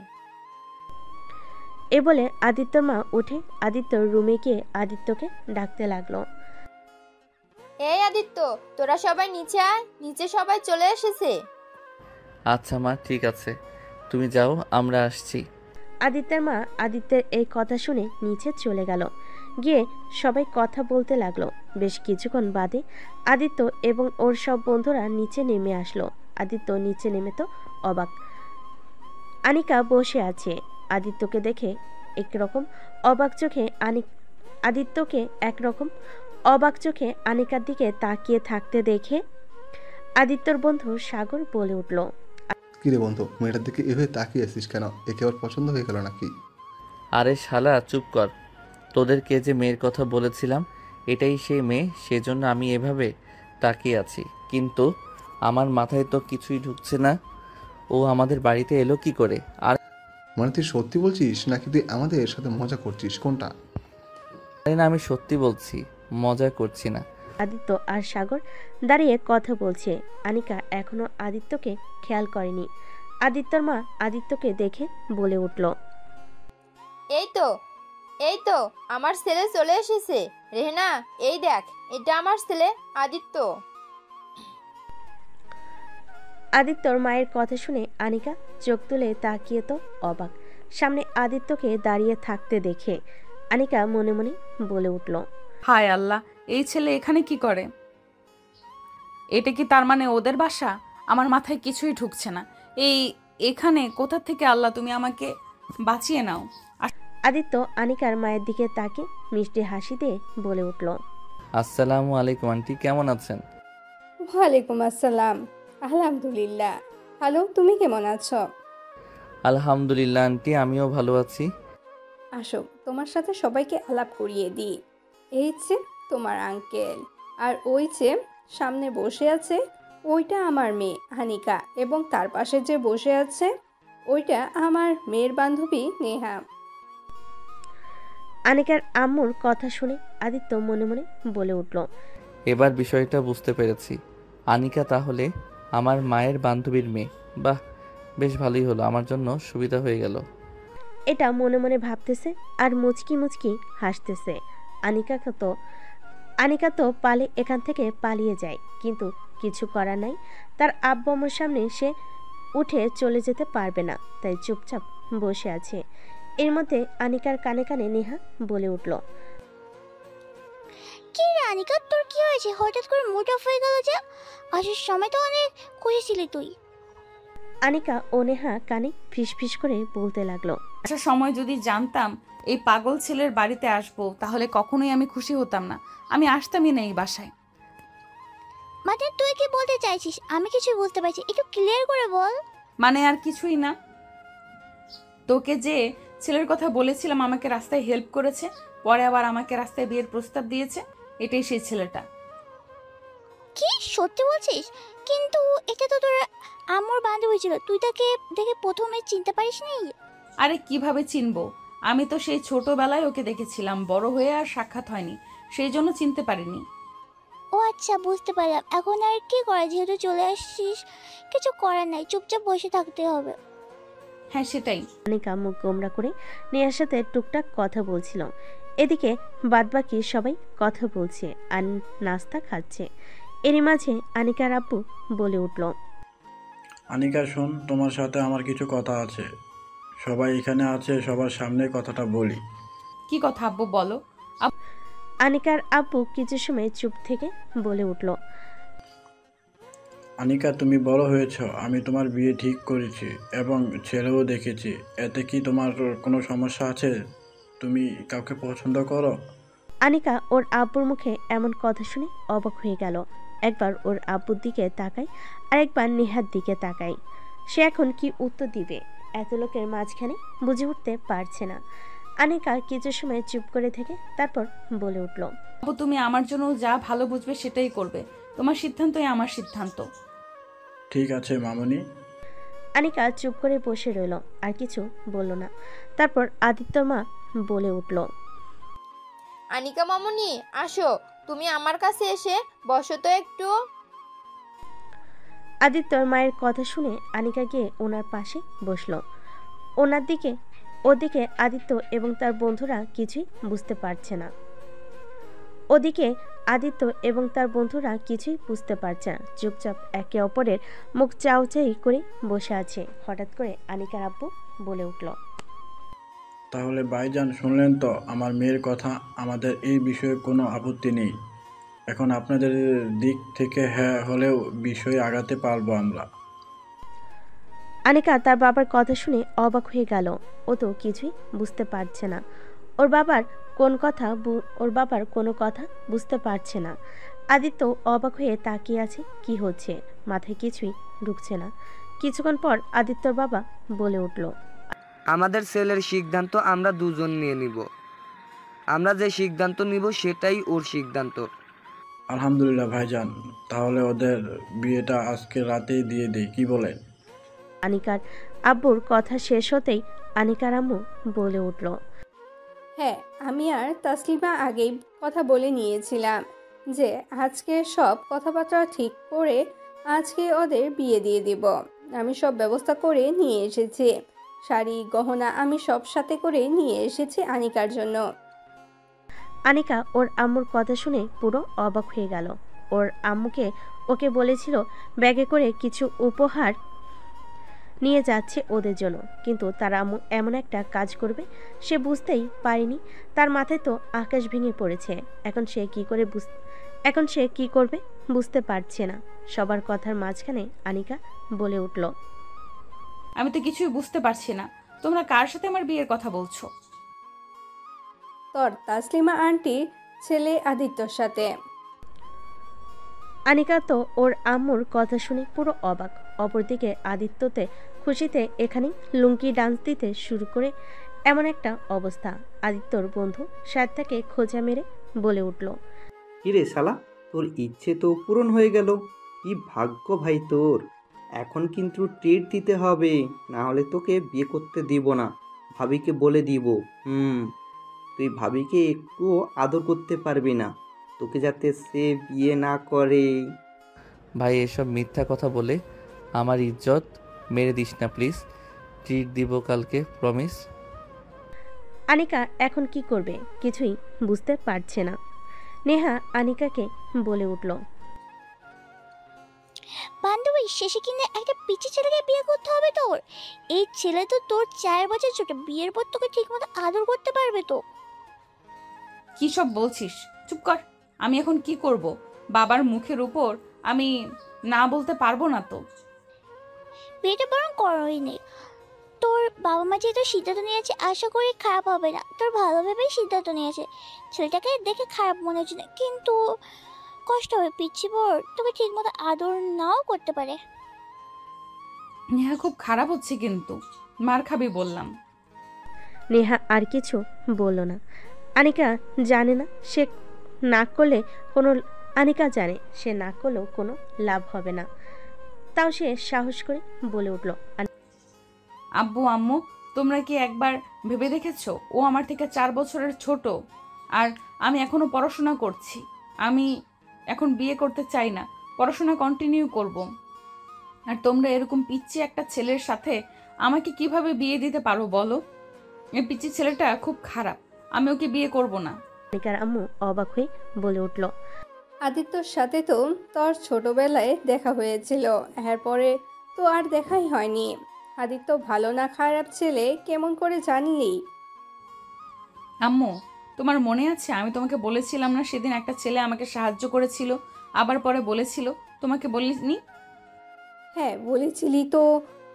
এ বলে আদিত্যর মা উঠে আদিত্যর রুমে গিয়ে আদিত্যকে ডাকতে লাগলো। এই আদিত্য, তোরা সবাই নিচে আয়, নিচে সবাই চলে এসেছে। আচ্ছা মা, ঠিক আছে, তুমি যাও, আমরা আসছি। আদিত্যের মা আদিত্যের এই কথা শুনে নিচে চলে গেল। গিয়ে সবাই কথা বলতে লাগলো। বেশ কিছুক্ষণ বাদে আদিত্য এবং ওর সব বন্ধুরা নিচে নেমে আসলো। আদিত্য নিচে নেমে তো অবাক। আনিকা বসে আছে। আদিত্যকে দেখে একরকম অবাক চোখে আদিত্যকে একরকম অবাক চোখে আনিকার দিকে তাকিয়ে থাকতে দেখে আদিত্যর বন্ধু সাগর বলে উঠল, কিরে বন্ধু, মেয়েটার দিকে এভাবে তাকিয়ে আছিস কেন? একে আবার পছন্দ হয়ে গেল নাকি? আরে শালা চুপ কর, তোদেরকে যে মেয়ের কথা বলেছিলাম এটাই সেই মেয়ে, সেজন্য আমি এভাবে তাকিয়ে আছি। কিন্তু আমার মাথায় তো কিছুই ঢুকছে না, ও আমাদের বাড়িতে এলো কি করে? আর মানে তুই সত্যি বলছিস নাকি তুই আমাদের সাথে মজা করছিস, কোনটা? না, আমি সত্যি বলছি, মজা করছি না। আদিত্য আর সাগর দাঁড়িয়ে কথা বলছে। আনিকা এখনো আদিত্যকে খেয়াল করেনি। আদিত্যর মা আদিত্যকে দেখে বলে উঠল, এই তো আমার ছেলে চলে এসেছে। রেহনা, এই দেখ, এটা আমার ছেলে আদিত্য। আদিত্যর মায়ের কথা শুনে আনিকা চোখ তুলে তাকিয়ে তো অবাক। সামনে আদিত্যকে দাঁড়িয়ে থাকতে দেখে আনিকা মনে মনে বলে উঠল, হায় আল্লাহ, এই ছেলে এখানে কি করে? এটা কি তার মানে ওদের বাসা? আমার মাথায় কিছুই ঢুকছে না। এখানে কোথা থেকে? আল্লাহ, তুমি আমাকে বাঁচিয়ে নাও। আদিত্য আনিকার মায়ের দিকে তাকিয়ে মিষ্টি হাসি দিয়ে বলে উঠল, আসসালামু আলাইকুম আন্টি, কেমন আছেন? ওয়ালাইকুম আসসালাম। আলহামদুলিল্লাহ। হ্যালো, তুমি কেমন আছো? আলহামদুলিল্লাহ আন্টি, আমিও ভালো আছি। আসো, তোমার সাথে সবাইকে আলাপ করিয়ে দিই। এই যে তোমার আঙ্কেল, আর ওই যে সামনে বসে আছে ওইটা আমার মেয়ে হানিকা, এবং তার পাশে যে বসে আছে ওইটা আমার মেয়ের বান্ধবী নেহা। আনিকার আম্মুর কথা শুনে আদিত্য মনে মনে বলে উঠল, এবার বিষয়টা বুঝতে পেরেছি। আনিকা তাহলে আমার মায়ের বান্ধবীর মেয়ে। বাহ, বেশ ভালোই হলো, আমার জন্য সুবিধা হয়ে গেল। এটা মনে মনে ভাবতেছে আর মুচকি মুচকি হাসতেছে। আনিকা তো পালে এখান থেকে পালিয়ে যায়, কিন্তু কিছু করার নাই। তার আব্বু আম্মুর সামনে সে উঠে চলে যেতে পারবে না, তাই চুপচাপ বসে আছে। এর মধ্যে আনিকার কানে কানে নেহা বলে উঠল, কি রে আনিকা, তোর কি হয়েছে? হঠাৎ করে মুড অফ হয়ে গেল যে? আসার সময় তো অনেক খুশি ছিলি তুই। আনিকা ও নেহা কানে ফিসফিস করে বলতে লাগলো, আসার সময় যদি জানতাম এই পাগল ছেলের বাড়িতে আসবো, তাহলে কখনোই আমি খুশি হতাম না। আমি আসতামই না এই বাসায়। মানে তুই কি বলতে চাইছিস? আমি কিছু বুঝতে পারছি, একটু ক্লিয়ার করে বল। মানে আর কিছুই না। তোকে যে ছেলের কথা বলেছিলাম আমাকে রাস্তায় হেল্প করেছে, পরে আবার আমাকে রাস্তায় বিয়ের প্রস্তাব দিয়েছে, এটাই সেই ছেলেটা। কি সত্যি বলছিস? কিন্তু এটা তো তোর আম্মুর বান্ধবী ছিল, তুই তাকে দেখে প্রথমে চিনতে পারিসনি? আরে কিভাবে চিনবো? আমি তো সেই ছোটবেলায় ওকে দেখেছিলাম, বড় হয়ে আর সাক্ষাৎ হয়নি, সেই জন্য চিনতে পারিনি। ও আচ্ছা, বুঝতে পারলাম। এখন আর কি করা, যেহেতু চলে আসছিস কিছু করার নাই, চুপচাপ বসে থাকতে হবে। হ্যাঁ, সেটাই। আনিকা মুখ গোমরা করে নেহার সাথে টুকটাক কথা বলছিল। এদিকে বাদবাকি সবাই কথা বলছে আর নাস্তা খাচ্ছে। এরই মাঝে আনিকার আব্বু বলে উঠল, আনিকা শোন, তোমার সাথে আমার কিছু কথা আছে। সবাই এখানে আছে, সবার সামনে কথাটা বলি। কি কথা আব্বু, বলো। আনিকার আব্বু কিছু সময় চুপ থেকে বলে উঠল, আনিকা, তুমি বড় হয়েছ, আমি তোমার বিয়ে ঠিক করেছি এবং ছেলেও দেখেছি। এতে কি তোমার কোনো সমস্যা আছে? তুমি কাউকে পছন্দ করো? আনিকা ওর আব্বুর মুখে এমন কথা শুনে অবাক হয়ে গেল। একবার ওর আব্বুর দিকে তাকায়, আরেকবার নেহার দিকে তাকায়। সে এখন কি উত্তর দিবে? এত লোকের মাঝখানে বুঝে উঠতে পারছে না। আনিকা কিছু সময় চুপ করে থেকে তারপর বলে উঠল, আব্বু, তুমি আমার জন্য যা ভালো বুঝবে সেটাই করবে। তোমার সিদ্ধান্তই আমার সিদ্ধান্ত। ঠিক আছে মামুনি। আনিকা চুপ করে বসে রইল, আর কিছু বলল না। তারপর আদিত্যর মা বলে উঠল, আনিকা মামুনি আসো, তুমি আমার কাছে এসে বসো তো একটু। আদিত্যর মায়ের কথা শুনে আনিকা গিয়ে ওনার পাশে বসলো। ওদিকে আদিত্য এবং তার বন্ধুরা কিছুই বুঝতে পারছে না। চুপচাপ একে অপরের মুখ চাউচাই করে বসে আছে। হঠাৎ করে আনিকার আব্বু বলে উঠল, তাহলে ভাইজান শুনলেন তো আমার মেয়ের কথা। আমাদের এই বিষয়ে কোনো আপত্তি নেই। এখন আপনাদের দিক থেকে হ্যাঁ হলেও বিষয়ে আগাতে পারবো আমরা। আনিকা তার বাবার কথা শুনে অবাক হয়ে গেল। ও তো কিছুই বুঝতে পারছে না। ওর বাবার কোনো কথা বুঝতে পারছে না। আদিত্য অবাক হয়ে তাকিয়ে আছে। কি হচ্ছে মাথায় কিছুই ঢুকছে না। কিছুক্ষণ পর আদিত্যর বাবা বলে উঠল, আমাদের ছেলের সিদ্ধান্ত আমরা দুজন নিয়ে নিব। আমরা যে সিদ্ধান্ত নিব সেটাই ওর সিদ্ধান্ত। আলহামদুলিল্লাহ ভাইজান, তাহলে ওদের বিয়েটা আজকে রাতেই দিয়ে দেই, কি বলেন? আনিকার আব্বুর কথা শেষ হতেই আনিকার আম্মু বলে উঠল, হ্যাঁ, আমি আর তাসলিমা আগেই কথা বলে নিয়েছিলাম যে আজকে সব কথাবার্তা ঠিক করে আজকে ওদের বিয়ে দিয়ে দিব। আমি সব ব্যবস্থা করে নিয়ে এসেছি। শাড়ি গহনা আমি সব সাথে করে নিয়ে এসেছি আনিকার জন্য। আনিকা ওর আম্মুর কথা শুনে পুরো অবাক হয়ে গেল। ওর আম্মুকে ওকে বলেছিল ব্যাগে করে কিছু উপহার নিয়ে যাচ্ছে ওদের জন্য, কিন্তু তার আম্মু এমন একটা কাজ করবে সে বুঝতেই পারেনি। তার মাথায় তো আকাশ ভেঙে পড়েছে। এখন সে কি করবে বুঝতে পারছে না। সবার কথার মাঝখানে আনিকা বলে উঠল, আমি তো কিছুই বুঝতে পারছি না, তোমরা কার সাথে আমার বিয়ের কথা বলছো? তোর তাসলিমা আন্টির ছেলে আদিত্যর সাথে। আনিকা তো ওর আম্মুর কথা শুনে পুরো অবাক। অপরদিকে আদিত্যতে খুশিতে এখানে লুঙ্কি ডান্স দিতে শুরু করে এমন একটা অবস্থা। আদিত্যর বন্ধু শায়দ তাকে খোঁজা মেরে বলে উঠল, কিরে শালা, তোর ইচ্ছে তো পূরণ হয়ে গেল। কি ভাগ্য ভাই তোর। এখন কিন্তু ট্রিট দিতে হবে, না হলে তোকে বিয়ে করতে দিব না। ভাবিকে বলে দিব। তুই ভাবিকে একটুও আদর করতে পারবি না, তোকে যাতে সে বিয়ে না করে। ভাই এসব মিথ্যা কথা বলে আমার ইজ্জত মেরে দিস না প্লিজ। ট্রিট দিব কালকে, প্রমিস। আনিকা এখন কি করবে কিছুই বুঝতে পারছে না। নেহা আনিকাকে বলে উঠল, বান্ধবী, শেষে কিনা একটা পিচি ছেলেকে বিয়ে করতে হবে তোর। এই ছেলে তো তোর 4 বছর ছোট, বিয়ের পর তোকে ঠিক মতো আদর করতে পারবে তো। কি সব বলছিস? চুপ কর। আমি এখন কি করব? বাবার মুখের উপর আমি না বলতে পারবো না তো। বিয়েটা বরং করোই নেই। তোর বাবা মা যেহেতু সিদ্ধান্ত নিয়েছে, আশা করি খারাপ হবে না। তোর ভালো ভেবেই সিদ্ধান্ত নিয়েছে। ছেলেটাকে দেখে খারাপ মনে হচ্ছে না, কিন্তু কষ্ট হবে। পিচ্ছি বর তোকে ঠিক মতো আদর নাও করতে পারে। নেহা খুব খারাপ হচ্ছে কিন্তু, মার খাবি বললাম। নেহা আর কিছু বলল না। আনিকা জানে সে না করলেও কোনো লাভ হবে না। তাও সে সাহস করে বলে উঠল, আব্বু আম্মু, তোমরা কি একবার ভেবে দেখেছো ও আমার থেকে 4 বছরের ছোট, আর আমি এখনো পড়াশোনা করছি। আমি এখন বিয়ে করতে চাই না, পড়াশোনা কন্টিনিউ করব। আর তোমরা এরকম পিচ্চি একটা ছেলের সাথে আমাকে কিভাবে বিয়ে দিতে পারো বলো? এই পিচ্চি ছেলেটা খুব খারাপ, আমি ওকে বিয়ে করব না। আনিকার আম্মু অবাক হয়ে বলে উঠল, আদিত্যর সাথে তো তোর ছোটবেলায় দেখা হয়েছিল, এরপরে তো আর দেখাই হয়নি। আদিত্য ভালো না খারাপ ছেলে কেমন করে জানলি? আম্মু, তোমার মনে আছে আমি তোমাকে বলেছিলাম না সেদিন একটা ছেলে আমাকে সাহায্য করেছিল, আবার পরে বলেছিল? তোমাকে বলিনি? হ্যাঁ বলেছিলি তো।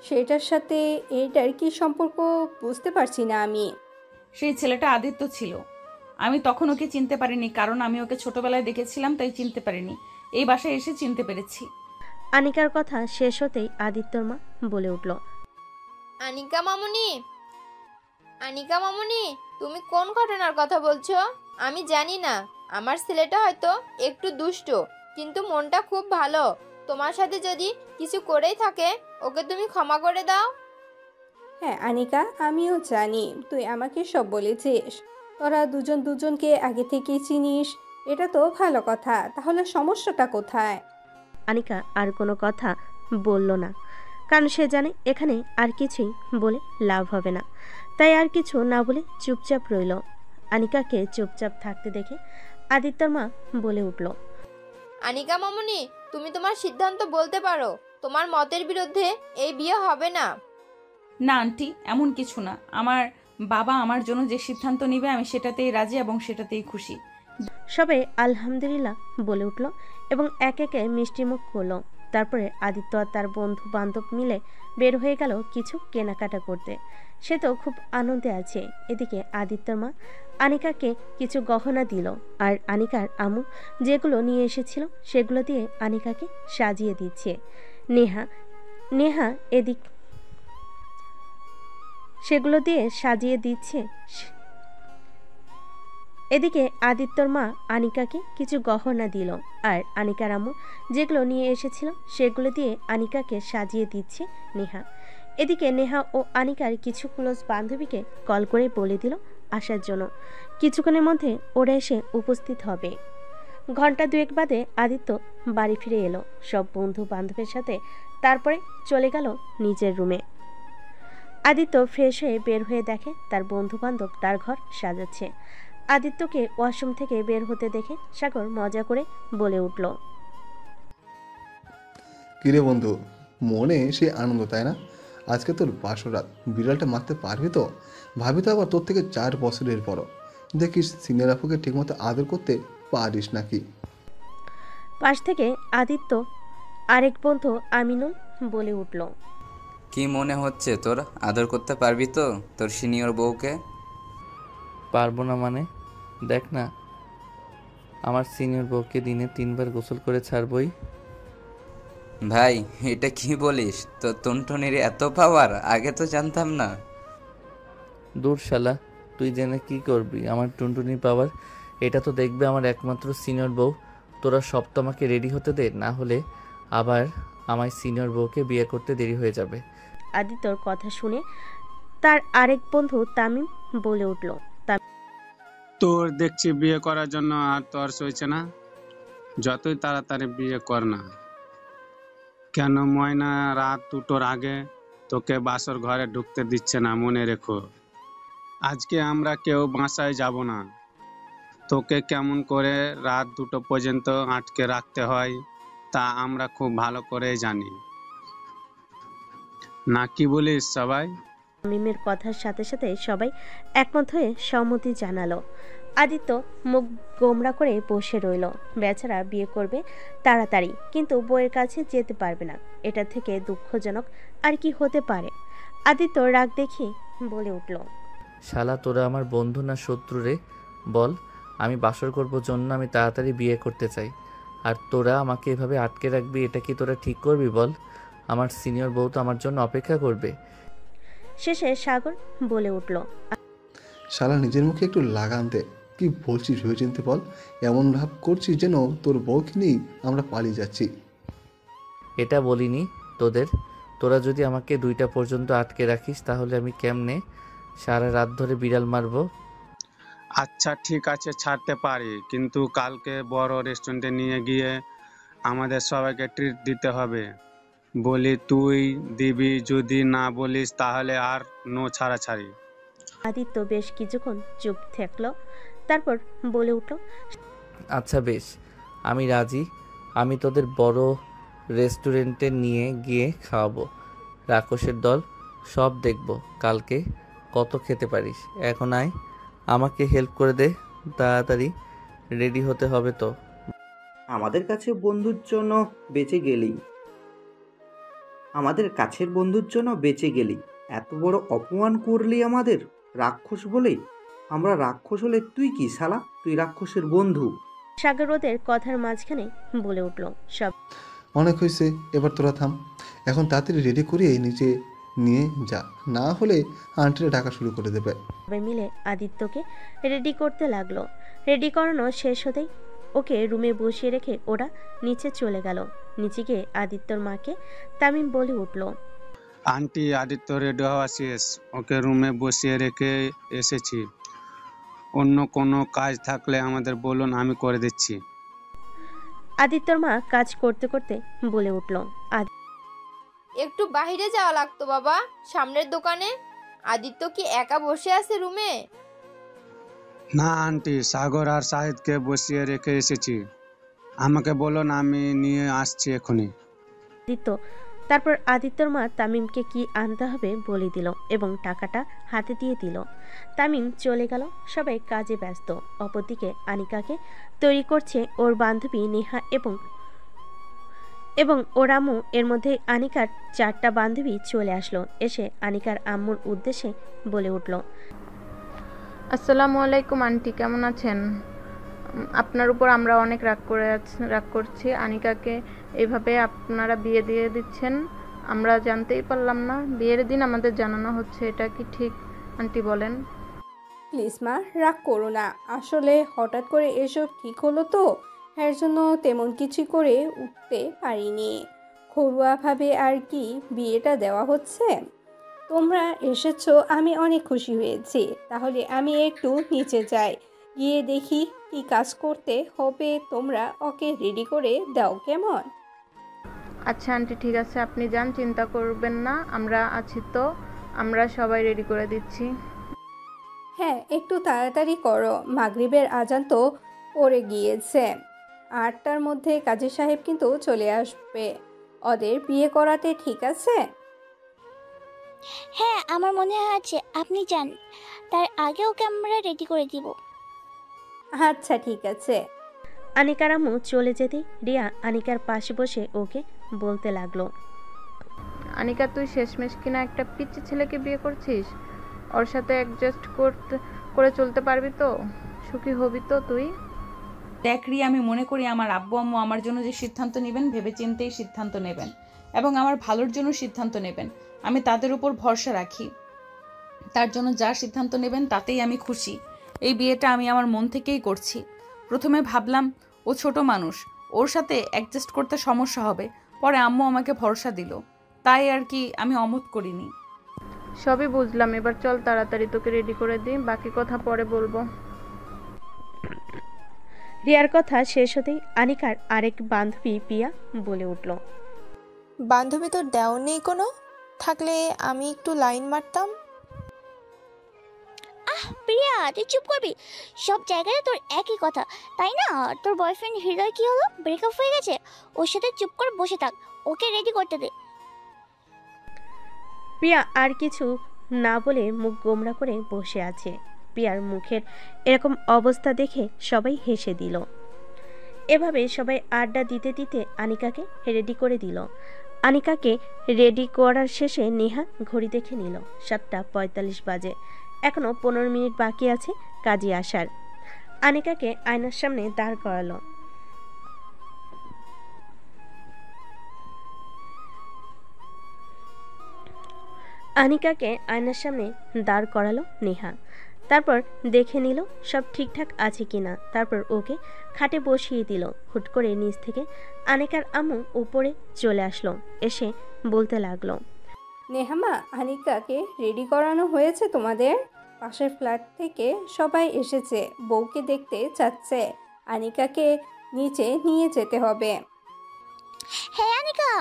সেটার সাথে এটার কি সম্পর্ক বুঝতে পারছি না আমি। সেই ছেলেটা আদিত্য ছিল। আমি তখন ওকে চিনতে পারিনি, কারণ আমি ওকে ছোটবেলায় দেখেছিলাম, তাই চিনতে পারিনি। এই বাসায় এসে চিনতে পেরেছি। আনিকার কথা শেষ হতেই আদিত্যর মা বলে উঠল, আনিকা মামুনি, আনিকা মামুনি, তুমি কোন ঘটনার কথা বলছো? আমি জানি না। আমার ছেলেটা হয়তো একটু দুষ্ট, কিন্তু মনটা খুব ভালো। তোমার সাথে যদি কিছু করেই থাকে ওকে তুমি ক্ষমা করে দাও। হ্যাঁ আনিকা, আমিও জানি তুই আমাকে সব বলেছিস। তোরা দুজন দুজনকে আগে থেকেই চিনিস, এটা তো ভালো কথা। তাহলে সমস্যাটা কোথায়? আনিকা আর কোনো কথা বলল না, কারণ সে জানে এখানে আর কিছুই বলে লাভ হবে না। তাই আর কিছু না বলে চুপচাপ রইল। আনিকাকে চুপচাপ থাকতে দেখে আদিত্যর মা বলে উঠল, আনিকা মামুনি, তুমি তোমার সিদ্ধান্ত বলতে পারো। তোমার মতের বিরুদ্ধে এই বিয়ে হবে না। না আন্টি, এমন কিছু না। আমার বাবা আমার জন্য যে সিদ্ধান্ত নেবে আমি সেটাতেই রাজি এবং সেটাতেই খুশি। সবাই আলহামদুলিল্লাহ বলে উঠল এবং একে একে মিষ্টিমুখ করলো। তারপরে আদিত্য আর তার বন্ধু বান্ধব মিলে বের হয়ে গেল কিছু কেনাকাটা করতে। সে তো খুব আনন্দে আছে। এদিকে আদিত্যর মা আনিকাকে কিছু গহনা দিল, আর আনিকার আম্মু যেগুলো নিয়ে এসেছিল সেগুলো দিয়ে আনিকাকে সাজিয়ে দিচ্ছে। নেহা নেহা এদিক সেগুলো দিয়ে সাজিয়ে দিচ্ছে। এদিকে আদিত্যর মা আনিকাকে কিছু গহনা দিল, আর আনিকার আম্মু যেগুলো নিয়ে এসেছিল সেগুলো দিয়ে আনিকাকে সাজিয়ে দিচ্ছে নেহা। এদিকে নেহা ও আনিকার কিছু ক্লোজ বান্ধবীকে কল করে বলে দিল আসার জন্য। কিছুক্ষণের মধ্যে ওরা এসে উপস্থিত হবে। ঘন্টা দুয়েক বাদে আদিত্য বাড়ি ফিরে এলো সব বন্ধু বান্ধবের সাথে। তারপরে চলে গেল নিজের রুমে। আদিত্য ফ্রেশ হয়ে বের হয়ে দেখে তার বন্ধু বান্ধব তার ঘর সাজাচ্ছে। আদিত্যকে ওয়াশরুম থেকে বের হতে দেখে সাগর মজা করে বলে উঠল, কিরে বন্ধু, মনে সে আনন্দ তাই না? আজকে তোর বাসরাত, বিড়ালটা মারতে পারবি তো? ভাবি তো আবার তোর থেকে 4 বছরের বড়। দেখিস সিনিয়র আপুকে ঠিকমতো আদর করতে পারিস নাকি। পাশ থেকে আদিত্য আরেক বন্ধু আমিনুল বলে উঠল, কি মনে হচ্ছে তোর আদর করতে পারবি তো তোর সিনিয়র বউকে? পারবো না মানে? দেখ না, আমার সিনিয়র বউকে দিনে 3 বার গোসল করে ছাড়বই। ভাই এটা কি বলিস? তোর টুনটুনির এত পাওয়ার, আগে তো জানতাম না। দূর শালা, তুই জেনে কি করবি? আমার টুনটুনি পাওয়ার এটা তো দেখবে আমার একমাত্র সিনিয়র বউ। তোরা সব তো আমাকে রেডি হতে দে, না হলে আবার আমার সিনিয়র বউকে বিয়ে করতে দেরি হয়ে যাবে। আদিত্যর কথা শুনে তার আরেক বন্ধু তামিম বলে উঠল, তোর দেখছি বিয়ে করার জন্য আর তোর সইছে না। যতই তাড়াতাড়ি বিয়ে কর না কেন, ময়না রাত 2টোর আগে তোকে বাসর ঘরে ঢুকতে দিচ্ছে না, মনে রেখো। আজকে আমরা কেউ বাসায় যাব না। তোকে কেমন করে রাত 2টো পর্যন্ত আটকে রাখতে হয় তা আমরা খুব ভালো করে জানি না, কি বলিস সবাই? তামিমের কথার সাথে সাথে সবাই একমত হয়ে সম্মতি জানালো। আদিত্য মুখ গোমরা করে বসে রইল। বেচারা বিয়ে করবে তাড়াতাড়ি, কিন্তু বউয়ের কাছে যেতে পারবে না। এটা থেকে দুঃখজনক আর কি হতে পারে? আদিত্য রাগ দেখিয়ে বলে উঠল, শালা তোরা আমার বন্ধু না শত্রু রে? বল, আমি বাসর করব জন্য আমি তাড়াতাড়ি বিয়ে করতে চাই, আর তোরা আমাকে এভাবে আটকে রাখবি? এটা কি তোরা ঠিক করবি বল? আমার সিনিয়র বউ তো আমার জন্য অপেক্ষা করবে। শেষে সাগর বলে উঠল, শালা নিজের মুখে একটু লাগাম দে। কি বলছিস ভেবে চিনতে বল। এমন ভাব করছিস যেন তোর বউকে নিয়েই আমরা পালিয়ে যাচ্ছি। এটা বলিনি তোদের। তোরা যদি আমাকে 2টা পর্যন্ত আটকে রাখিস তাহলে আমি কেমনে সারা রাত ধরে বিড়াল মারবো? আচ্ছা ঠিক আছে, ছাড়তে পারি, কিন্তু কালকে বড় রেস্টুরেন্টে নিয়ে গিয়ে আমাদের সবাইকে ট্রিট দিতে হবে। বলি তুই দিবি, যদি না বলিস তাহলে আর নো ছাড়াছাড়ি। আদিত্য বেশ কিছুক্ষণ চুপ থাকলো, তারপর বলে উঠল, আচ্ছা বেশ, আমি রাজি। আমি তোদের বড় রেস্টুরেন্টে নিয়ে গিয়ে খাওয়াবো। রাক্ষসের দল সব দেখব কালকে কত খেতে পারিস। এখন আয়, আমাকে হেল্প করে দে, তাড়াতাড়ি রেডি হতে হবে তো। আমাদের কাছে বন্ধুর জন্য বেঁচে গেলি, আমাদের কাছের বন্ধুর জন্য বেঁচে গেলি, এত বড় অপমান করলি আমাদের রাক্ষস বলে। আমরা রাক্ষস হলে তুই কি শালা? তুই রাক্ষসের বন্ধু। সাগর ওদের কথার মাঝখানে বলে উঠল, সব অনেক হয়েছে, এবার তোরা থাম। এখন তাড়াতাড়ি রেডি করিয়ে নিচে নিয়ে যা, না হলে আন্টিরা ডাকা শুরু করে দেবে। সবাই মিলে আদিত্যকে রেডি করতে লাগলো। রেডি করানো শেষ হতেই ওকে রুমে বসিয়ে রেখে ওরা নিচে চলে গেল। নিচে গিয়ে আদিত্যর মাকে তামিম বলে উঠল, আন্টি, আদিত্য রেডি হওয়া শেষ, ওকে রুমে বসিয়ে রেখে এসেছি। অন্য কোনো কাজ থাকলে আমাদের বলুন, আমি করে দিচ্ছি। আদিত্যর মা কাজ করতে করতে বলে উঠল, একটু বাইরে যাওয়া লাগতো বাবা, সামনের দোকানে। আদিত্য কি একা বসে আছে রুমে? না আন্টি, সাগর আর শাহিদকে বসিয়ে রেখে এসেছি। আমাকে বলুন, আমি নিয়ে আসছি এখনই। আদিত্য তারপর আদিত্যর মা তামিমকে কি আনতে হবে বলে দিল এবং টাকাটা হাতে দিয়ে দিল। তামিম চলে গেল, সবাই কাজে ব্যস্ত। অপরদিকে আনিকাকে তৈরি করছে ওর বান্ধবী নেহা এবং ওর আম্মু। এর মধ্যে আনিকার 4টা বান্ধবী চলে আসলো। এসে আনিকার আম্মুর উদ্দেশ্যে বলে উঠল, আসসালামু আলাইকুম আন্টি, কেমন আছেন? আপনার উপর আমরা অনেক রাগ করছি। আনিকাকে এইভাবে আপনারা বিয়ে দিয়ে দিচ্ছেন, আমরা জানতেই পারলাম না। বিয়ের দিন আমাদের জানানো হচ্ছে, এটা কি ঠিক আন্টি বলেন? প্লিজ মা, রাগ করো না। আসলে হঠাৎ করে এসব ঠিক হলো তো, এর জন্য তেমন কিছু করে উঠতে পারিনি। ঘরোয়াভাবে আর কি বিয়েটা দেওয়া হচ্ছে। তোমরা এসেছো, আমি অনেক খুশি হয়েছি। তাহলে আমি একটু নিচে যাই, গিয়ে দেখি কি কাজ করতে হবে। তোমরা ওকে রেডি করে দাও, কেমন? আচ্ছা আন্টি, ঠিক আছে, আপনি যান, চিন্তা করবেন না, আমরা আছি তো, আমরা সবাই রেডি করে দিচ্ছি। হ্যাঁ, একটু তাড়াতাড়ি করো, মাগরিবের আজান তো পড়ে গিয়েছে। 8টার মধ্যে কাজী সাহেব কিন্তু চলে আসবে ওদের বিয়ে করাতে, ঠিক আছে? হ্যাঁ, আমার মনে আছে, আপনি যান, তার আগে ওকে আমরা রেডি করে দিব। আচ্ছা ঠিক আছে। আনিকার আম্মু চলে যেতেই রিয়া আনিকার পাশে বসে ওকে বলতে লাগলো, আনিকা, তুই শেষমেশ কিনা একটা পিচ্চি ছেলেকে বিয়ে করছিস। ওর সাথে অ্যাডজাস্ট করে চলতে পারবি তো? সুখী হবি তো তুই? দেখ রিয়া, আমি মনে করি আমার আব্বু আম্মু আমার জন্য যে সিদ্ধান্ত নেবেন ভেবে চিন্তেই সিদ্ধান্ত নেবেন এবং আমার ভালোর জন্য সিদ্ধান্ত নেবেন। আমি তাদের উপর ভরসা রাখি। তার জন্য যা সিদ্ধান্ত নেবেন তাতেই আমি খুশি। এই বিয়েটা আমি আমার মন থেকেই করছি। প্রথমে ভাবলাম ও ছোট মানুষ, ওর সাথে অ্যাডজাস্ট করতে সমস্যা হবে। পরে আম্মু আমাকে ভরসা দিল, তাই আর কি আমি অমত করিনি। সবই বুঝলাম, এবার চল তাড়াতাড়ি তোকে রেডি করে দিই, বাকি কথা পরে বলবো। রিয়ার কথা শেষ হতেই আনিকার আরেক বান্ধবী পিয়া বলে উঠল, বান্ধবী তোর দেও নেই কোনো? থাকলে আমি একটু লাইন মারতাম। প্রিয়া, তুই চুপ করবি? সব জায়গায় তোর একই কথা, তাই না? তোর বয়ফ্রেন্ড হৃদয় কি হলো? ব্রেকআপ হয়ে গেছে? ওর সাথে চুপ করে বসে থাক, ওকে রেডি করতে দে। প্রিয়া আর কিছু না বলে মুখ গোমড়া করে বসে আছে। প্রিয়ার মুখের এরকম অবস্থা দেখে সবাই হেসে দিল। এভাবে সবাই আড্ডা দিতে দিতে আনিকাকে রেডি করে দিল। আনিকাকে রেডি করার শেষে নেহা ঘড়ি দেখে নিল, 7:45 বাজে। এখনো 15 মিনিট বাকি আছে কাজী আসার। আনিকাকে আয়নার সামনে দাঁড় করালো। আনিকাকে আয়নার সামনে দাঁড় করালো নেহা। তারপর দেখে নিল সব ঠিকঠাক আছে কিনা। তারপর ওকে খাটে বসিয়ে দিল। হুট করে নিচ থেকে আনিকার আম্মু উপরে চলে আসলো, এসে বলতে লাগলো, নেহামা, আনিকাকে রেডি করানো হয়েছে তোমাদের? পাশের ফ্ল্যাট থেকে সবাই এসেছে, বউকে দেখতে চাচ্ছে। আনিকাকে নিচে নিয়ে যেতে হবে। হ্যাঁ আনিকা,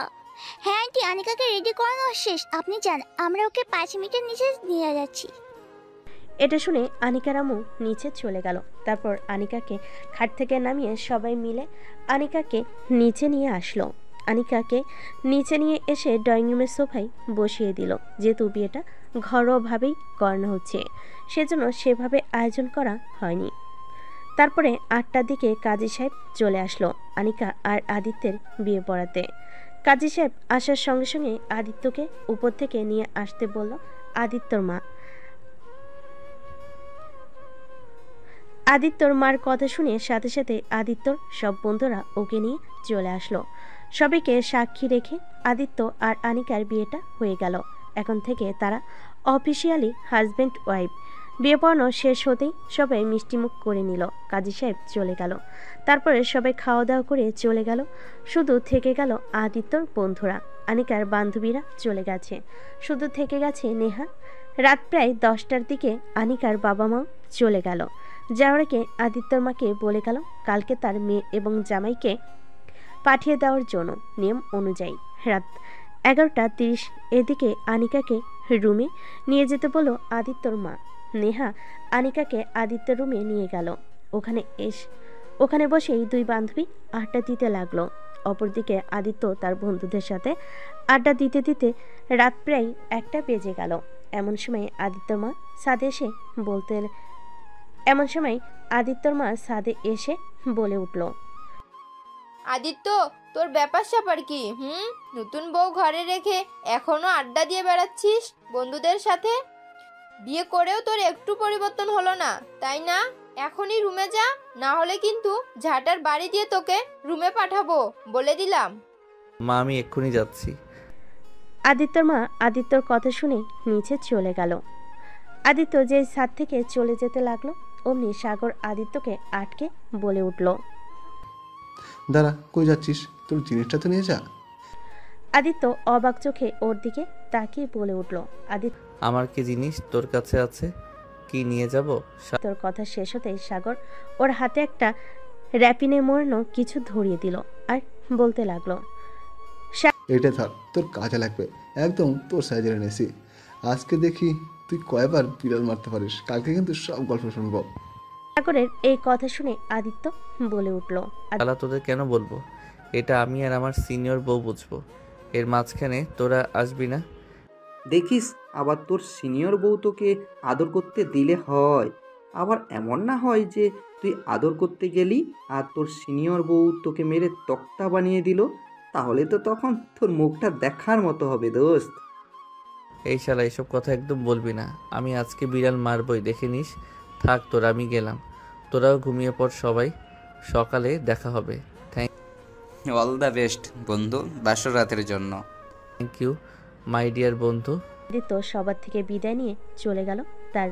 হ্যাঁ আন্টি, আনিকাকে রেডি করানো শেষ, আপনি যান, আমরা ওকে 5 মিনিটের নিচে নিয়ে যাচ্ছি। এটা শুনে আনিকার আম্মু নিচে চলে গেল। তারপর আনিকাকে খাট থেকে নামিয়ে সবাই মিলে আনিকাকে নিচে নিয়ে আসলো। আনিকাকে নিচে নিয়ে এসে ড্রয়িং রুমের সোফায় বসিয়ে দিল। যেহেতু বিয়েটা ঘরোয়াভাবেই করানো হচ্ছে, সেজন্য সেভাবে আয়োজন করা হয়নি। তারপরে 8টার দিকে কাজী সাহেব চলে আসলো আনিকা আর আদিত্যের বিয়ে পড়াতে। কাজী সাহেব আসার সঙ্গে সঙ্গে আদিত্যকে উপর থেকে নিয়ে আসতে বলল আদিত্যর মা। আদিত্যর মার কথা শুনে সাথে সাথে আদিত্যর সব বন্ধুরা ওকে নিয়ে চলে আসলো। সবাইকে সাক্ষী রেখে আদিত্য আর আনিকার বিয়েটা হয়ে গেল। এখন থেকে তারা অফিসিয়ালি হাজব্যান্ড ওয়াইফ। বিয়ে পড়ানো শেষ হতেই সবাই মিষ্টিমুখ করে নিল। কাজী সাহেব চলে গেল। তারপরে সবাই খাওয়া দাওয়া করে চলে গেল। শুধু থেকে গেল আদিত্যর বন্ধুরা, আনিকার বান্ধবীরা চলে গেছে। শুধু থেকে গেছে নেহা। রাত প্রায় 10টার দিকে আনিকার বাবা মাও চলে গেল। যাওয়ার আগে আদিত্যর মাকে বলে গেল কালকে তার মেয়ে এবং জামাইকে পাঠিয়ে দেওয়ার জন্য নিয়ম অনুযায়ী। রাত 11:30 এদিকে আনিকাকে রুমে নিয়ে যেতে বলল আদিত্যর মা। নেহা আনিকাকে আদিত্যর রুমে নিয়ে গেল। ওখানে বসেই দুই বান্ধবী আড্ডা দিতে লাগলো। অপরদিকে আদিত্য তার বন্ধুদের সাথে আড্ডা দিতে দিতে রাত প্রায় 1টা বেজে গেল। এমন সময় আদিত্যর মা ছাদে এসে বলে উঠল, আদিত্য, তোর ব্যাপার স্যাপার কি? নতুন বউ ঘরে রেখে এখনো আড্ডা দিয়ে বেড়াচ্ছিস বন্ধুদের সাথে? বিয়ে করেও তোর একটু পরিবর্তন হলো না, তাই না? এখনই রুমে যা, না হলে কিন্তু ঝাঁটার বাড়ি দিয়ে তোকে রুমে পাঠাবো, বলে দিলাম। মা, আমি এক্ষুনি যাচ্ছি। আদিত্যর মা আদিত্যর কথা শুনে নিচে চলে গেল। আদিত্য যে ছাদ থেকে চলে যেতে লাগলো, অমনি সাগর আদিত্যকে আটকে বলে উঠল, দাঁড়া, কই যাচ্ছিস? তোর জিনিসটা তো নিয়ে যা। আদিত্য অবাক চোখে ওর দিকে তাকিয়ে বলে উঠল, আদিত্য, আমার কি জিনিস তোর কাছে আছে? কি নিয়ে যাব? তোর কথা শেষ হতেই সাগর ওর হাতে একটা র্যাপিনে মোড়ানো কিছু ধরিয়ে দিল আর বলতে লাগলো, এটা ধর, তোর কাজে লাগবে। একদম তোর সাইজের এনেছি। আজকে দেখি তুই কয়বার বিড়াল মারতে পারিস। কালকে কিন্তু সব গল্প শুনবো। সাগরের এই কথা শুনে আদিত্য বলে উঠল, শালা, তোদের কেন বলবো? এটা আমি আর আমার সিনিয়র বউ বুঝবো। এর মাঝখানে তোরা আসবি না। দেখিস আবার তোর সিনিয়র বউ তোকে আদর করতে দিলে হয়। আবার এমন না হয় যে তুই আদর করতে গেলি আর তোর সিনিয়র বউ তোকে মেরে তক্তা বানিয়ে দিল, তাহলে তো তখন তোর মুখটা দেখার মতো হবে দোস্ত। এই শালা, এসব কথা একদম বলবি না। আমি আজকে বিড়াল মারবই, দেখে নিস। থাক তোরা, আমি গেলাম। তোরাও ঘুমিয়ে পড় সবাই, সকালে দেখা হবে। অল দ্য বেস্ট বন্ধু, বাসর রাতের জন্য। থ্যাংক ইউ মাই ডিয়ার বন্ধু। আদিত্য সবার থেকে বিদায় নিয়ে চলে গেল তার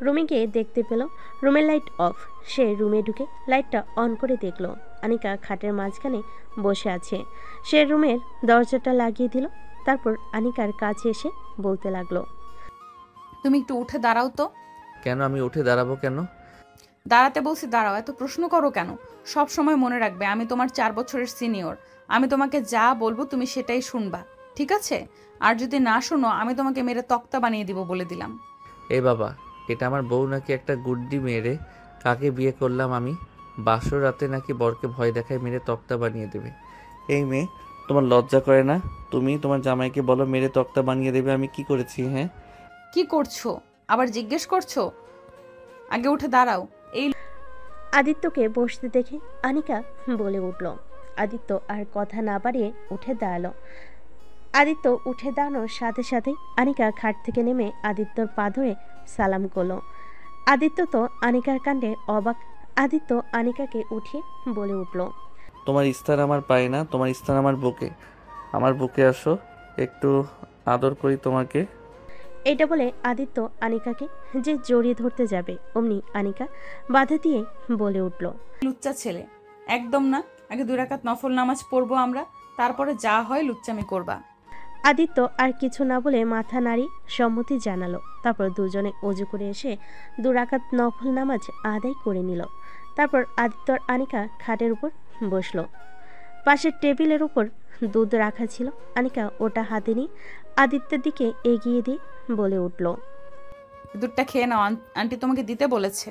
রুমে গিয়ে দেখতে পেল রুমের লাইট অফ। সে রুমে ঢুকে লাইটটা অন করে দেখল আনিকা খাটের মাঝখানে বসে আছে। সে রুমের দরজাটা লাগিয়ে দিল। তারপর আনিকার কাছে এসে বলতে লাগলো, তুমি একটু উঠে দাঁড়াও তো। কেন? আমি উঠে দাঁড়াবো কেন? দাঁড়াতে বলছি দাঁড়াও, এত প্রশ্ন করো কেন? সব সময় মনে রাখবে আমি তোমার 4 বছরের সিনিয়র। আমি তোমাকে যা বলবো তুমি সেটাই শুনবা, ঠিক আছে? আর যদি না শোনো আমি তোমাকে মেরে তক্তা বানিয়ে দিব, বলে দিলাম। এই বাবা, এটা আমার বউ নাকি একটা গুড্ডি মেরে? কাকে বিয়ে করলাম আমি? বাসর রাতে নাকি বরকে ভয় দেখায় মেরে তক্তা বানিয়ে দেবে? এই মেয়ে, তোমার লজ্জা করে না? তুমি তোমার জামাইকে বলো মেরে তক্তা বানিয়ে দেবে। আমি কি করেছি? হ্যাঁ, কি করছো আবার জিজ্ঞেস করছো? আগে উঠে দাঁড়াও। এই আদিত্যকে বসতে দেখে আনিকা বলে উঠল। আদিত্য আর কথা না বাড়িয়ে উঠে দাঁড়ালো। আদিত্য উঠে দাঁড়ানোর সাথে সাথেই আনিকা খাট থেকে নেমে আদিত্যর পা ধরে সালাম করলো। আদিত্য তো আনিকার কাণ্ডে অবাক। আদিত্য আনিকাকে উঠিয়ে বলে উঠল, তোমার স্থান আমার পায়ে না, তোমার স্থান আমার বুকে। আমার বুকে আসো, একটু আদর করি তোমাকে। এটা বলে আদিত্য আনিকাকে যে জড়িয়ে ধরতে যাবে, অমনি আনিকা বাধা দিয়ে বলে উঠল, লুচ্চা ছেলে একদম না। আগে 2 রাকাত নফল নামাজ পড়বো আমরা, তারপরে যা হয় লুচ্চামি করবা। আদিত্য আর কিছু না বলে মাথা নাড়ি সম্মতি জানালো। তারপর দুজনে অজু করে এসে 2 রাকাত নফল নামাজ আদায় করে নিল। তারপর আদিত্য আর আনিকা খাটের উপর বসলো। পাশের টেবিলের উপর দুধ রাখা ছিল। আনিকা ওটা হাতে নিয়ে আদিত্যের দিকে এগিয়ে দিয়ে বলে উঠল, দুধটা খেয়ে নাও, আন্টি তোমাকে দিতে বলেছে।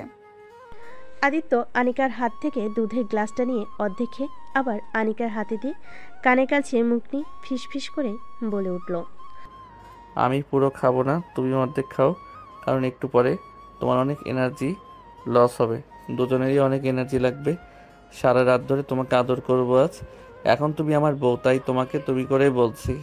আদিত্য আনিকার হাত থেকে দুধের গ্লাসটা নিয়ে অর্ধেক খেয়ে আবার আনিকার হাতে দিয়ে কানে কাছে মুখ নিয়ে ফিসফিস করে বলে উঠল, আমি পুরো খাবো না, তুমি অর্ধেক খাও, কারণ একটু পরে তোমার অনেক এনার্জি লস হবে। দুজনেরই অনেক এনার্জি লাগবে। সারা রাত ধরে তোমাকে আদর করবো আজ। এখন তুমি আমার বউ, তাই তোমাকে তুমি করে বলছি।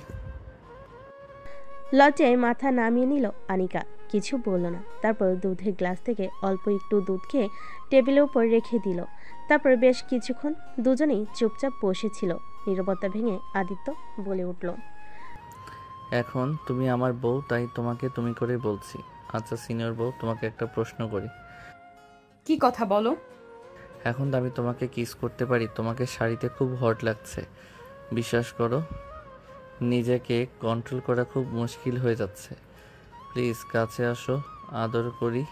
লজ্জায় মাথা নামিয়ে নিল আনিকা, কিছু বলল না। তারপর দুধের গ্লাস থেকে অল্প একটু দুধ খেয়ে টেবিলের উপর রেখে দিল। তারপর বেশ কিছুক্ষণ দুজনেই চুপচাপ বসেছিল। নীরবতা ভেঙে আদিত্য বলে উঠল, এখন তুমি আমার বউ, তাই তোমাকে তুমি করে বলছি। আচ্ছা সিনিয়র বউ, তোমাকে একটা প্রশ্ন করি। কি কথা বলো? এখন তো আমি তোমাকে কিস করতে পারি? তোমাকে শাড়িতে খুব হট লাগছে, বিশ্বাস করো নিজেকে কন্ট্রোল করা খুব মুশকিল হয়ে যাচ্ছে। প্লিজ কাছে আসো, আদর করি।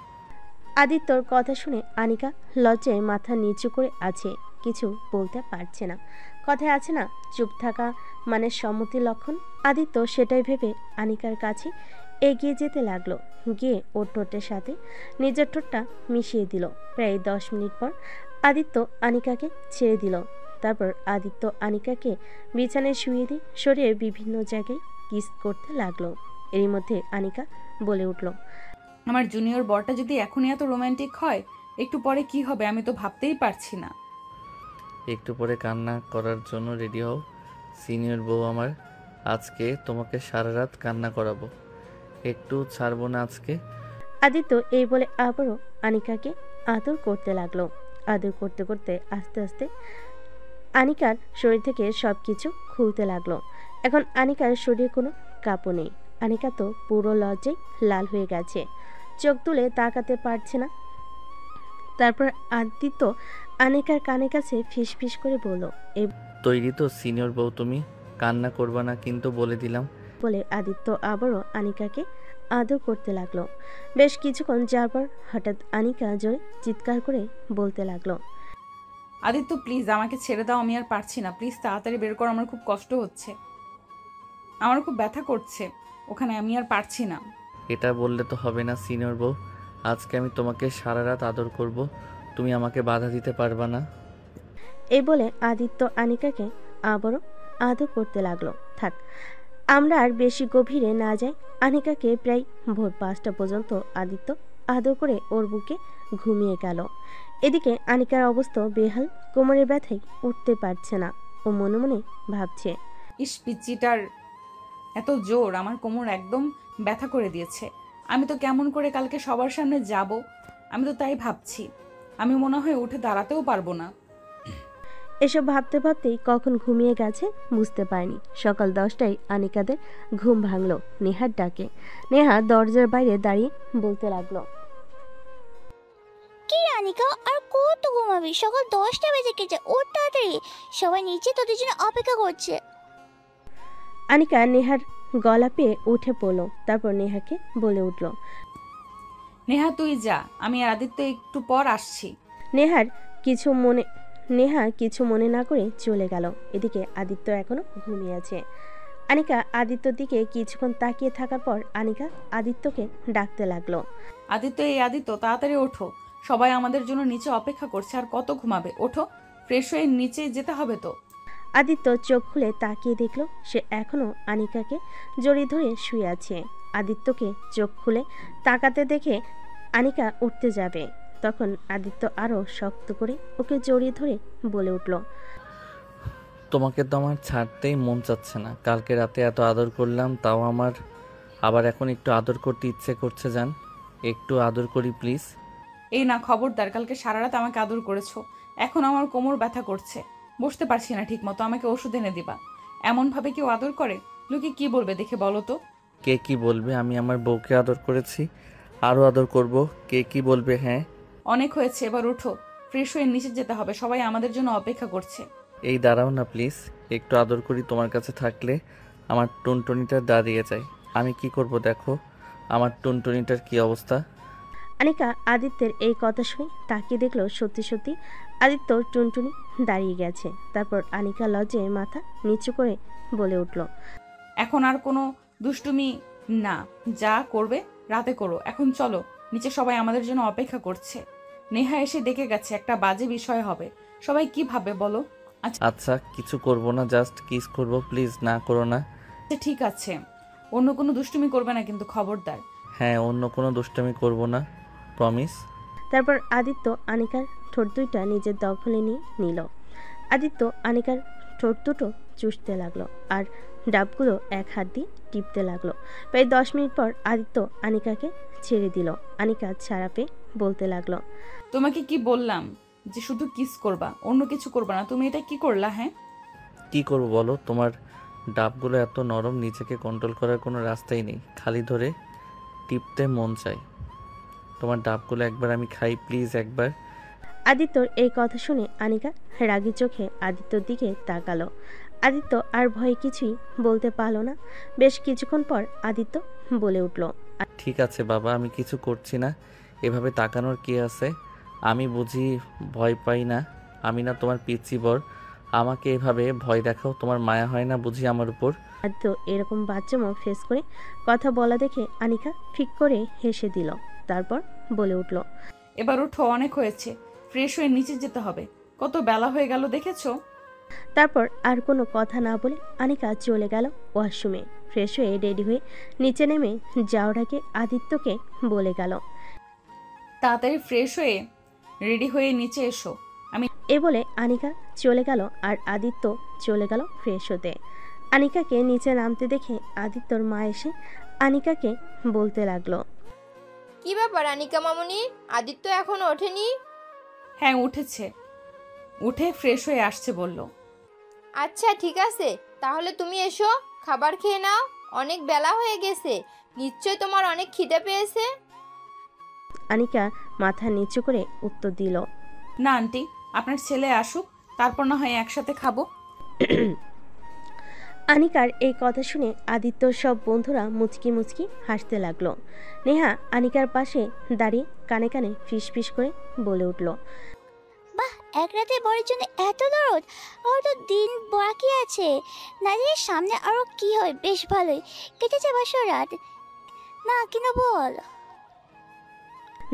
আদিত্যর কথা শুনে আনিকা লজ্জায় মাথা নিচু করে আছে, কিছু বলতে পারছে না। কথায় আছে না, চুপ থাকা মানে সম্মতির লক্ষণ। আদিত্য সেটাই ভেবে আনিকার কাছে এগিয়ে যেতে লাগলো, গিয়ে ওর ঠোঁটের সাথে নিজের ঠোঁটটা মিশিয়ে দিল। প্রায় 10 মিনিট পর আদিত্য আনিকাকে ছেড়ে দিল। তারপর আদিত্য আনিকাকে বিছানায় শুয়ে দিয়ে শরীরে বিভিন্ন জায়গায় কিস করতে লাগলো। এরই মধ্যে আনিকা বলে উঠল, আমার জুনিয়র বরটা যদি এখনই এত রোমান্টিক হয়, একটু পরে কি হবে আমি তো ভাবতেই পারছি না। একটু পরে কান্না করার জন্য রেডি হও সিনিয়র বউ আমার। আজকে তোমাকে সারা রাত কান্না করাবো, একটু ছাড়বো না আজকে। আদিত্য এই বলে আবারও আনিকাকে আদর করতে লাগলো। আদর করতে করতে আস্তে আস্তে আনিকার শরীর থেকে সব কিছু খুলতে লাগলো। এখন আনিকার শরীরে কোনো কাঁপও নেই। আনিকা তো পুরো লজ্জায় লাল হয়ে গেছে, চোখ তুলে তাকাতে পারছে না। তারপর আদিত্য আনিকার কানের কাছে ফিস ফিস করে বলল, এই তৈরি তো সিনিয়র বউ তুমি? কান্না করবা না কিন্তু, বলে দিলাম। বলে আদিত্য আবারও আনিকাকে আদর করতে লাগলো। বেশ কিছুক্ষণ যাওয়ার পর হঠাৎ আনিকা জোরে চিৎকার করে বলতে লাগলো, আদিত্য প্লিজ আমাকে ছেড়ে দাও, আমি আর পারছি না, প্লিজ তাড়াতাড়ি বের করো, আমার খুব কষ্ট হচ্ছে, আমার খুব ব্যথা করছে ওখানে, আমি আর পারছি না। এটা বললে তো হবে না সিনিয়র বউ, আজকে আমি তোমাকে সারা রাত আদর করব, তুমি আমাকে বাধা দিতে পারবা না। এই বলে আদিত্য আনিকাকে আবারও আদর করতে লাগলো। থাক, আমরা আর বেশি গভীরে না যাই। আনিকাকে প্রায় ভোর 5টা পর্যন্ত আদিত্য আদর করে ওর বুকে ঘুমিয়ে গেল। এদিকে আনিকার অবস্থা বেহাল, কোমরের ব্যথায় উঠতে পারছে না। ও মনে মনে ভাবছে, ইস পিচ্চিটার এত জোর, আমার কোমর একদম ব্যথা করে দিয়েছে। আমি তো কেমন করে কালকে সবার সামনে যাব, আমি তো তাই ভাবছি, আমি মনে হয় উঠে দাঁড়াতেও পারবো না। এসব ভাবতে ভাবতেই কখন ঘুমিয়ে গেছে বুঝতে পারেনি। সকাল 10টায় আনিকাদের ঘুম ভাঙলো নেহার ডাকে। নেহা দরজার বাইরে দাঁড়িয়ে বলতে লাগলো, কি আনিকা, আর কত ঘুমাবি? সকাল 10টা বেজে গেছে, ওঠ তাড়াতাড়ি, সবাই নিচে তোদের জন্য অপেক্ষা করছে। আনিকা নেহার গলা পেয়ে উঠে পড়লো। তারপর নেহাকে বলে উঠল, নেহা তুই যা, আমি আর আদিত্য একটু পর আসছি। নেহা কিছু মনে না করে চলে গেল। এদিকে আদিত্য এখনো ঘুমিয়ে আছে। আনিকা আদিত্যর দিকে কিছুক্ষণ তাকিয়ে থাকার পর আনিকা আদিত্যকে ডাকতে লাগলো, আদিত্য এই আদিত্য তাড়াতাড়ি ওঠো, সবাই আমাদের জন্য নিচে অপেক্ষা করছে, আর কত ঘুমাবে, ওঠো, ফ্রেশ হয়ে নিচে যেতে হবে তো। আদিত্য চোখ খুলে তাকিয়ে দেখলো সে এখনো আনিকাকে জড়িয়ে ধরে শুয়ে আছে। আদিত্যকে চোখ খুলে তাকাতে দেখে আনিকা উঠতে যাবে, তখন আদিত্য আরো শক্ত করে ওকে জড়িয়ে ধরে বলে উঠল, তোমাকে তো আমার ছাড়তেই মন চাচ্ছে না। কালকে রাতে এত আদর করলাম, তাও আমার আবার এখন একটু আদর করতে ইচ্ছে করছে। জান, একটু আদর করি প্লিজ। এই না, খবরদার, কালকে সারা রাত আমাকে আদর করেছো, এখন আমার কোমর ব্যথা করছে, বসতে পারছি না ঠিক মতো, আমাকে ওষুধ এনে দিবা। এমন ভাবে কেউ আদর করে? লোকে কি বলবে দেখে বলো তো। কে কি বলবে? আমি আমার বউকে আদর করেছি, আরও আদর করব, কে কি বলবে? হ্যাঁ অনেক হয়েছে, এবার ওঠো, ফ্রেশ হয়ে নিচে যেতে হবে, সবাই আমাদের জন্য অপেক্ষা করছে। এই দাঁড়াও না প্লিজ, একটু আদর করি। তোমার কাছে থাকলে আমার টুনটুনিটা দাঁড়িয়ে যায়। আমি কি করব দেখো, আমার টুনটুনিটার কি অবস্থা। আনিকা আদিত্যের এই কথা শুনে তাকিয়ে দেখলো সত্যি সত্যি আদিত্য টুনটুনি দাঁড়িয়ে গেছে। তারপর আনিকা লজ্জে মাথা নিচু করে বলে উঠল, এখন আর কোনো দুষ্টুমি না, যা করবে রাতে করো, এখন চলো নিচে, সবাই আমাদের জন্য অপেক্ষা করছে। নেহা এসে দেখে গেছে, একটা বাজে বিষয় হবে, সবাই কি ভাবে বলো। আচ্ছা কিছু করব না, জাস্ট কিস করব, প্লিজ না করো না। ঠিক আছে, অন্য কোনো দুষ্টুমি করবে না কিন্তু, খবরদার। হ্যাঁ, অন্য কোনো দুষ্টামি করব না, প্রমিস। তারপর আদিত্য আনিকার ঠোঁট দুইটা নিজের দখলে নিয়ে নিল। আদিত্য আনিকার ঠোঁট দুটো চুষতে লাগলো আর ডাবগুলো এক হাত দিয়ে টিপতে লাগলো। প্রায় 10 মিনিট পর আদিত্য আনিকাকে ছেড়ে দিল। আনিকা ছাড়া পেয়ে বলতে লাগলো, তোমাকে কি বললাম যে শুধু কিস করবা, অন্য কিছু করবা না, তুমি এটা কি করলা? হ্যাঁ কি করব বলো, তোমার ডাবগুলো এত নরম, নিজেকে কন্ট্রোল করার কোনো রাস্তাই নেই, খালি ধরে টিপতে মন চায়। তোমার ডাবগুলো একবার আমি খাই প্লিজ, একবার। আদিত্যর এই কথা শুনে আনিকা রাগী চোখে আদিত্যর দিকে তাকালো। আদিত্য আর ভয়ে কিছুই বলতে পারল না। বেশ কিছুক্ষণ পর আদিত্য বলে উঠল, ঠিক আছে বাবা, আমি কিছু করছি না। এভাবে তাকানোর কি আছে? আমি বুঝি ভয় পাই না? আমি না তোমার পিচ্চি বর? আমাকে এভাবে ভয় দেখাও, তোমার মায়া হয় না বুঝি আমার উপর? আদিত্য এরকম বাচ্চামো ফেস করে কথা বলা দেখে আনিকা ফিক করে হেসে দিল। তারপর বলে উঠল, এবার উঠো, অনেক হয়েছে, ফ্রেশ হয়ে নিচে যেতে হবে, কত বেলা হয়ে গেল দেখেছো? তারপর আর কোনো কথা না বলে আনিকা চলে গেল ওয়াশরুমে। ফ্রেশ হয়ে রেডি হয়ে নিচে নেমে যাওয়ার আগে আদিত্যকে বলে গেল, তাড়াতাড়ি ফ্রেশ হয়ে রেডি হয়ে নিচে এসো। এ বলে আনিকা চলে গেল আর আদিত্য চলে গেল ফ্রেশ হতে। আনিকাকে নিচে নামতে দেখে আদিত্যর মা এসে আনিকাকে বলতে লাগলো, কি ব্যাপার আনিকা মামুনি, আদিত্য এখনো ওঠেনি? হ্যাঁ উঠেছে, উঠে ফ্রেশ হয়ে আসছে বলল। আচ্ছা ঠিক আছে, তাহলে তুমি এসো, খাবার খেয়ে নাও, অনেক বেলা হয়ে গেছে, নিশ্চয় তোমার অনেক খিদে পেয়েছে। আনিকা মাথা নিচু করে উত্তর দিল, না আন্টি, আপনার ছেলে আসুক, তারপর না হয় একসাথে খাবো। আনিকার এই কথা শুনে আদিত্যর সব বন্ধুরা মুচকি মুচকি হাসতে লাগলো। নেহা আনিকার পাশে দাঁড়িয়ে কানে কানে ফিস ফিস করে বলে উঠল, বাহ, এক রাতে বরের জন্য এত দরদ! ওর তো দিন বাকি আছে, না জানি সামনে আরো কি হয়। বেশ ভালোই কেটেছে বাসর রাত, না কিনা বল?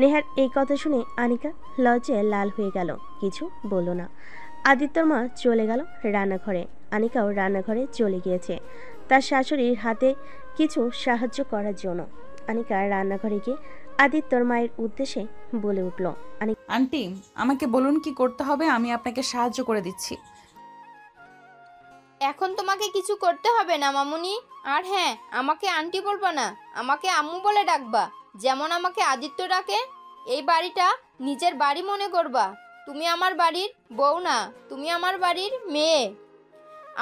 নেহার এই কথা শুনে আনিকা লজ্জায় লাল হয়ে গেল, কিছু বলল না। আদিত্যর মা চলে গেল রান্নাঘরে। আনিকাও রান্নাঘরে চলে গিয়েছে তার শাশুড়ির হাতে কিছু সাহায্য করার জন্য। আনিকা রান্নাঘরে গিয়ে আদিত্যর মায়ের উদ্দেশ্যে বলে উঠল, আন্টি, আমাকে বলুন কি করতে হবে, আমি আপনাকে সাহায্য করে দিচ্ছি। এখন তোমাকে কিছু করতে হবে না মামুনি। আর হ্যাঁ, আমাকে আন্টি বলবা না, আমাকে আম্মু বলে ডাকবা, যেমন আমাকে আদিত্য ডাকে। এই বাড়িটা নিজের বাড়ি মনে করবা। তুমি আমার বাড়ির বউ না, তুমি আমার বাড়ির মেয়ে,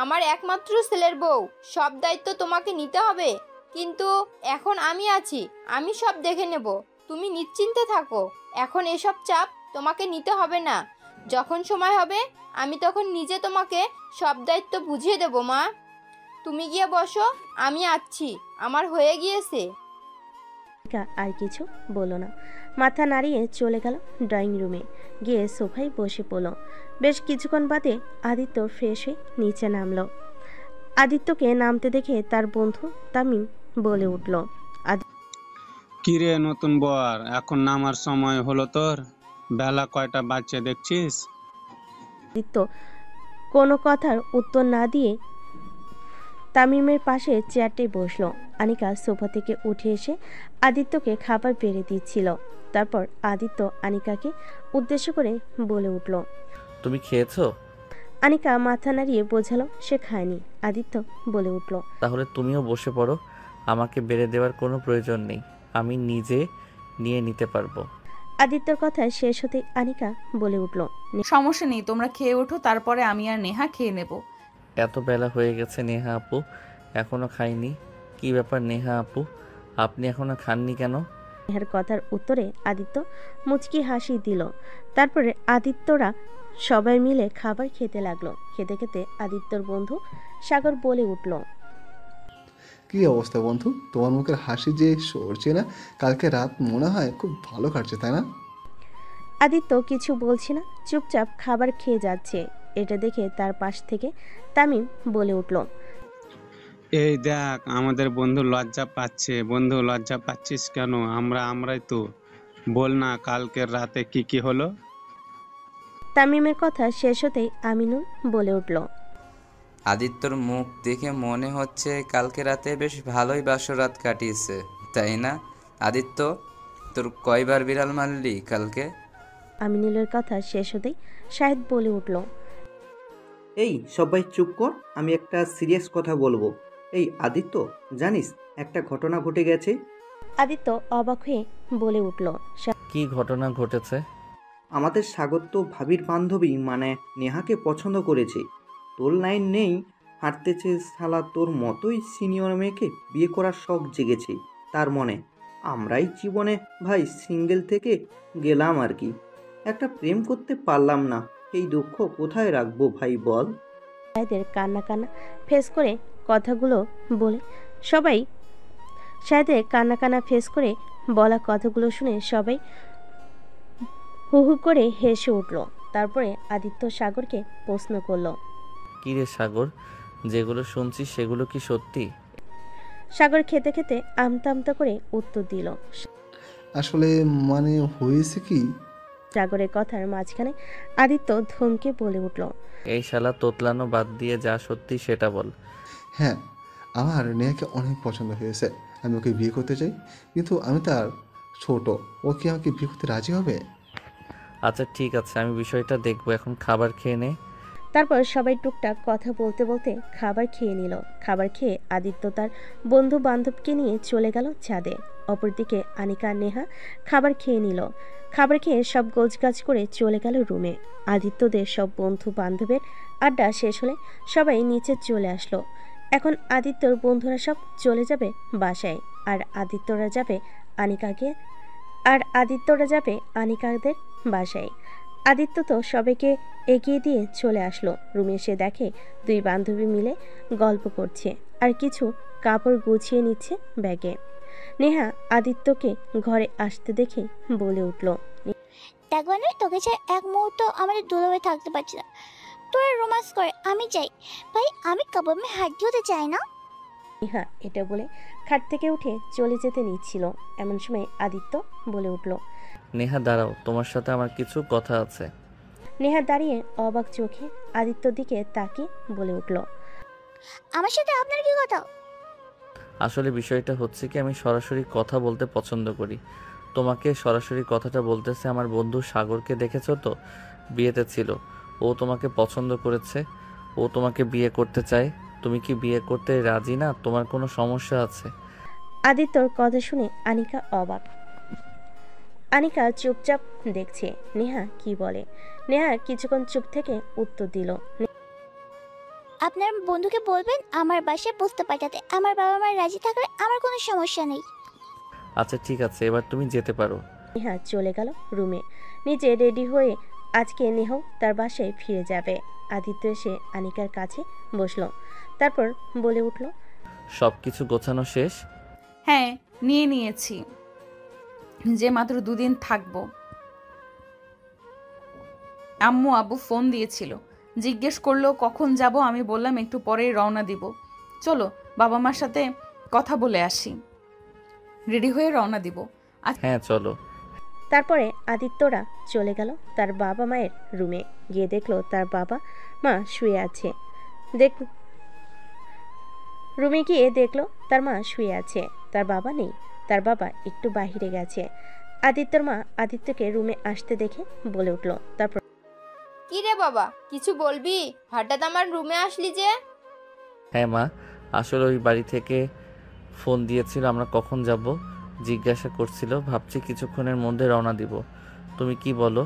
আমার একমাত্র ছেলের বউ। সব দায়িত্ব তোমাকে নিতে হবে, কিন্তু এখন আমি আছি, আমি সব দেখে নেব, তুমি নিশ্চিন্তে থাকো। এখন এসব চাপ তোমাকে নিতে হবে না, যখন সময় হবে আমি তখন নিজে তোমাকে সব দায়িত্ব বুঝিয়ে দেব মা। তুমি গিয়ে বসো, আমি আসছি, আমার হয়ে গিয়েছে। আর কিছু বলল না, মাথা নাড়িয়ে চলে গেল ড্রয়িং রুমে, গিয়ে সোফায় বসে পড়ল। বেশ কিছুক্ষণ বাদে আদিত্য ফ্রেশ হয়ে নিচে নামলো। আদিত্যকে নামতে দেখে তার বন্ধু তামিম বলে উঠল, কিরে নতুন বর, এখন নামার সময় হলো তোর? বেলা কয়টা বাজছে দেখছিস? আদিত্য কোনো কথার উত্তর না দিয়ে তামিমের পাশে চেয়ারটি বসলো। আনিকা সোফা থেকে উঠে এসে আদিত্যকে খাবার বেড়ে দিচ্ছিল। তারপর আদিত্য আনিকাকে উদ্দেশ্য করে বলে উঠল, তুমি খেয়েছো? আনিকা মাথা নাড়িয়ে বোঝালো সে খায়নি। আদিত্য বলে উঠল, তাহলে তুমিও বসে পড়ো, আমাকে বেড়ে দেওয়ার কোনো প্রয়োজন নেই, আমি নিজে নিয়ে নিতে পারবো। আদিত্যর কথা শেষ হতে আনিকা বলে উঠল, সমস্যা নেই, তোমরা খেয়ে ওঠো, তারপরে আমি আর নেহা খেয়ে নেব। এত বেলা হয়ে গেছে নেহা আপু, এখনো খাইনি? কি ব্যাপার নেহা আপু, আপনি এখনো খাননি কেন? নেহার কথার উত্তরে আদিত্য মুচকি হাসি দিল। তারপরে আদিত্যরা সবাই মিলে খাবার খেতে লাগলো। খেতে খেতে আদিত্যর বন্ধু সাগর বলে উঠল, কি অবস্থা বন্ধু, তোমার মুখের হাসি যে সরছে না, কালকে রাত মনে হয় খুব ভালো কাটছে তাই না? আদিত্য কিছু বলছে না, চুপচাপ খাবার খেয়ে যাচ্ছে। এটা দেখে তার পাশ থেকে তামিম বলে উঠল, এই দেখ আমাদের বন্ধু লজ্জা পাচ্ছে। বন্ধু লজ্জা পাচ্ছিস কেন? আমরাই তো। বল না কালকের রাতে কি কি হলো? তামিমের কথা শেষ হতেই আমিনুল বলে উঠল, আদিত্যর মুখ দেখে মনে হচ্ছে কালকে রাতে বেশ ভালোই বাসরাত কাটিয়েছে, তাই না আদিত্য? তোর কয়বার বিড়াল মারলি কালকে? আমিনুলের কথা শেষ হতেই শাহিদ বলে উঠল, এই সবাই চুপ কর, আমি একটা সিরিয়াস কথা বলবো। এই আদিত্য, জানিস একটা ঘটনা ঘটে গেছে? আদিত্য অবাক হয়ে বলে উঠল, কি ঘটনা ঘটেছে? আমাদের সাগর তো ভাবির বান্ধবী মানে নেহাকে পছন্দ করেছে। তোর লাইন নেই, হাঁটতেছে শালা তোর মতোই সিনিয়র মেয়েকে বিয়ে করার শখ জেগেছে তার মনে। আমরাই জীবনে ভাই সিঙ্গেল থেকে গেলাম আর কি, একটা প্রেম করতে পারলাম না, এই দুঃখ কোথায় রাখবো ভাই বল। শাহেদের কান্না কান্না ফেস করে কথাগুলো বলে সবাই শাহেদের কান্না কান্না ফেস করে বলা কথাগুলো শুনে সবাই হু হু করে হেসে উঠল। তারপরে আদিত্য সাগরকে প্রশ্ন করলো। কী রে সাগর, যেগুলো শুনছি সেগুলো কি সত্যি? সাগর খেতে খেতে আমতা আমতা করে উত্তর দিল। আসলে মানে হয়েছে কি, সাগরের কথার মাঝখানে আদিত্য ধমকে বলে উঠল। এই শালা তোতলানো বাদ দিয়ে যা সত্যি সেটা বল। হ্যাঁ আমার নেহাকে অনেক পছন্দ হয়েছে, আমি ওকে বিয়ে করতে চাই, কিন্তু আমি তার ছোট, ও কি আমাকে বিয়ে করতে রাজি হবে? আচ্ছা ঠিক আছে, আমি বিষয়টা দেখবো, এখন খাবার খেয়ে নে। তারপর সবাই টুকটাক কথা বলতে বলতে খাবার খেয়ে নিল। খাবার খেয়ে আদিত্য তার বন্ধু বান্ধবকে নিয়ে চলে গেল ছাদে। অপরদিকে আনিকা আর নেহা খাবার খেয়ে নিল। খাবার খেয়ে সব গোছগাছ করে চলে গেল রুমে। আদিত্যদের সব বন্ধু বান্ধবের আড্ডা শেষ হলে সবাই নিচে চলে আসলো। এখন আদিত্যর বন্ধুরা সব চলে যাবে বাসায়, আর আদিত্যরা যাবে আনিকাদের বাসায়। আদিত্য তো সবাইকে এগিয়ে দিয়ে চলে আসলো। রুমে এসে দেখে দুই বান্ধবী মিলে গল্প করছে আর কিছু কাপড় গুছিয়ে নিচ্ছে ব্যাগে। নেহা আদিত্যকে ঘরে আসতে দেখে বলে উঠল। দেখ বানু, তোকে ছাড়া এক মুহূর্ত আমাদের দুলাভাই থাকতে পারছি না। তোরা রোমান্স করে আমি চাই ভাই, আমি কাবাবে হাড্ডি হতে চাই না। নেহা এটা বলে খাট থেকে উঠে চলে যেতে নিচ্ছিল, এমন সময় আদিত্য বলে উঠল। নেহা দাঁড়াও, তোমার সাথে আমার কিছু কথা আছে। নেহা দাঁড়িয়ে অবাক চোখে আদিত্যর দিকে তাকিয়ে বলে উঠল। আমার সাথে আপনার কি কথা? আসলে বিষয়টা হচ্ছে কি, আমি সরাসরি কথা বলতে পছন্দ করি। তোমাকে সরাসরি কথাটা বলতেছে আমার বন্ধু সাগরকে দেখেছো তো, বিয়েতে ছিল, ও তোমাকে পছন্দ করেছে, ও তোমাকে বিয়ে করতে চায়। তুমি কি বিয়ে করতে রাজি না? তোমার কোনো সমস্যা আছে? আদিত্যর কথা শুনে আনিকা অবাক। আনিকা চুপচাপ দেখছে নেহা কি বলে। নেহা কিছুক্ষণ চুপ থেকে উত্তর দিল। আপনার বন্ধুকে বলবেন আমার বাসায় বুঝতে পাঠাতে, আমার বাবা মার রাজি থাকলে আমার কোনো সমস্যা নেই। আচ্ছা ঠিক আছে, এবার তুমি যেতে পারো। নেহা চলে গেল রুমে। নিজে রেডি হয়ে আজকে নেহাও তার বাসায় ফিরে যাবে। আদিত্য এসে আনিকার কাছে বসলো, তারপর বলে উঠল। সব কিছু গোছানো শেষ? হ্যাঁ নিয়ে নিয়েছি, যে মাত্র 2 দিন থাকবো। আম্মু আব্বু ফোন দিয়েছিল, জিজ্ঞেস করলো কখন যাব। আমি বললাম একটু পরেই রওনা দিব, চলো বাবা মার সাথে কথা বলে আসি, রেডি হয়ে রওনা দিব। হ্যাঁ চলো। তারপরে আদিত্যরা চলে গেল তার বাবা মায়ের রুমে। গিয়ে দেখলো তার বাবা মা শুয়ে আছে। রুমে গিয়ে দেখলো তার মা শুয়ে আছে, তার বাবা নেই, তার বাবা একটু বাহিরে গেছে। আদিত্যর মা আদিত্যকে রুমে আসতে দেখে বলে উঠল। তারপর কি রে বাবা, কিছু বলবি? হঠাৎ আমার রুমে আসলি যে? হ্যাঁ মা, আসলে ওই বাড়ি থেকে ফোন দিয়েছিল, আমরা কখন যাব জিজ্ঞাসা করছিল, ভাবছি কিছুক্ষণের মধ্যে রওনা দিব। তুমি কি বলো?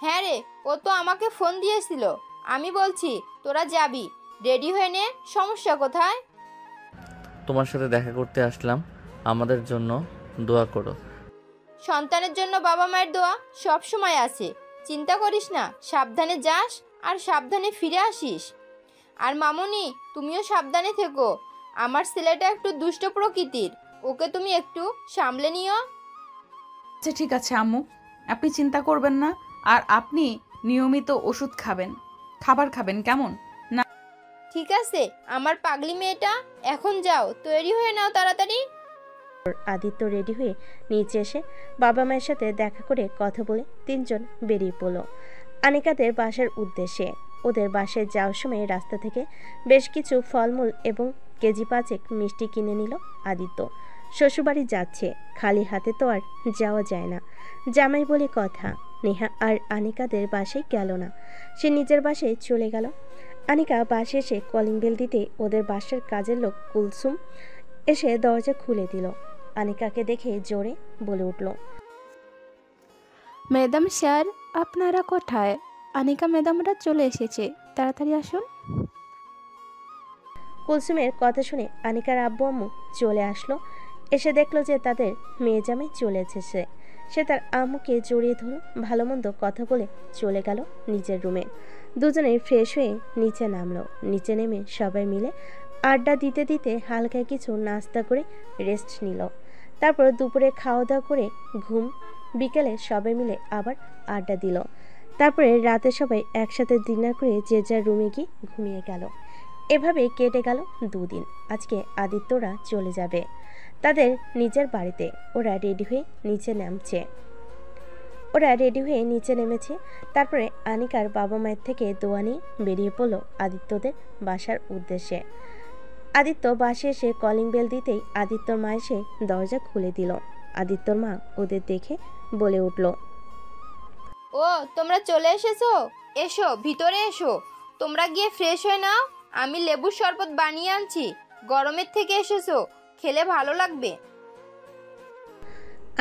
হ্যাঁ রে, ও তো আমাকে ফোন দিয়েছিল। আমি বলছি তোরা যাবি, রেডি হয়ে নে, সমস্যা কোথায়? তোমার সাথে দেখা করতে আসলাম, আমাদের জন্য দোয়া করো। সন্তানের জন্য বাবা মায়ের দোয়া সব সময় আছে, চিন্তা করিস না। সাবধানে যাস আর সাবধানে ফিরে আসিস। আর মামুনি, তুমিও সাবধানে থেকো। আমার ছেলেটা একটু দুষ্ট প্রকৃতির, ওকে তুমি একটু সামলে নিও। আচ্ছা ঠিক আছে আম্মু, আপনি চিন্তা করবেন না। আর আপনি নিয়মিত ওষুধ খাবেন, খাবার খাবেন, কেমন? না ঠিক আছে আমার পাগলি মেয়েটা, এখন যাও, তৈরি হয়ে নাও তাড়াতাড়ি। আদিত্য রেডি হয়ে নিচে এসে বাবা মায়ের সাথে দেখা করে কথা বলে তিনজন বেরিয়ে পড়ল আনিকাদের বাসার উদ্দেশ্যে। ওদের বাসায় যাওয়ার সময় রাস্তা থেকে বেশ কিছু ফলমূল এবং কেজি 5 মিষ্টি কিনে নিল আদিত্য। শ্বশুরবাড়ি যাচ্ছে, খালি হাতে তো আর যাওয়া যায় না, জামাই বলে কথা। নেহা আর আনিকাদের বাসায় গেল না, সে নিজের বাসায় চলে গেল। আনিকা বাসায় এসে কলিং বেল দিতে ওদের বাসার কাজের লোক কুলসুম এসে দরজা খুলে দিল। আনিকাকে দেখে জোরে বলে উঠল। ম্যাডাম স্যার, আপনারা কোথায়? আনিকা ম্যাডামরা চলে এসেছে, তাড়াতাড়ি আসুন। কুলসুমের কথা শুনে আনিকার আব্বু আম্মু চলে আসলো। এসে দেখলো যে তাদের মেয়ে জামাই চলে এসেছে। সে তার আম্মুকে জড়িয়ে ধরল, ভালো মন্দ কথা বলে চলে গেল নিজের রুমে। দুজনেই ফ্রেশ হয়ে নিচে নামলো। নিচে নেমে সবাই মিলে আড্ডা দিতে দিতে হালকা কিছু নাস্তা করে রেস্ট নিল। তারপর দুপুরে খাওয়া দাওয়া করে ঘুম। বিকেলে সবাই মিলে আবার আড্ডা দিল। তারপরে রাতে সবাই একসাথে ডিনার করে যে যার রুমে গিয়ে ঘুমিয়ে গেল। এভাবে কেটে গেল 2 দিন। আজকে আদিত্যরা চলে যাবে তাদের নিজের বাড়িতে। ওরা রেডি হয়ে নিচে নেমেছে। তারপরে আনিকার বাবা মায়ের থেকে দোয়া নিয়ে বেরিয়ে পড়ল আদিত্যদের বাসার উদ্দেশ্যে। আদিত্য বাসে এসে কলিং বেল দিতেই আদিত্যর মা এসে দরজা খুলে দিল। আদিত্যর মা ওদের দেখে বলে উঠল, ও তোমরা চলে এসেছো, এসো ভিতরে এসো। তোমরা গিয়ে ফ্রেশ হয়ে নাও, আমি লেবুর শরবত বানিয়ে আনছি। গরমের থেকে এসেছো, খেলে ভালো লাগবে।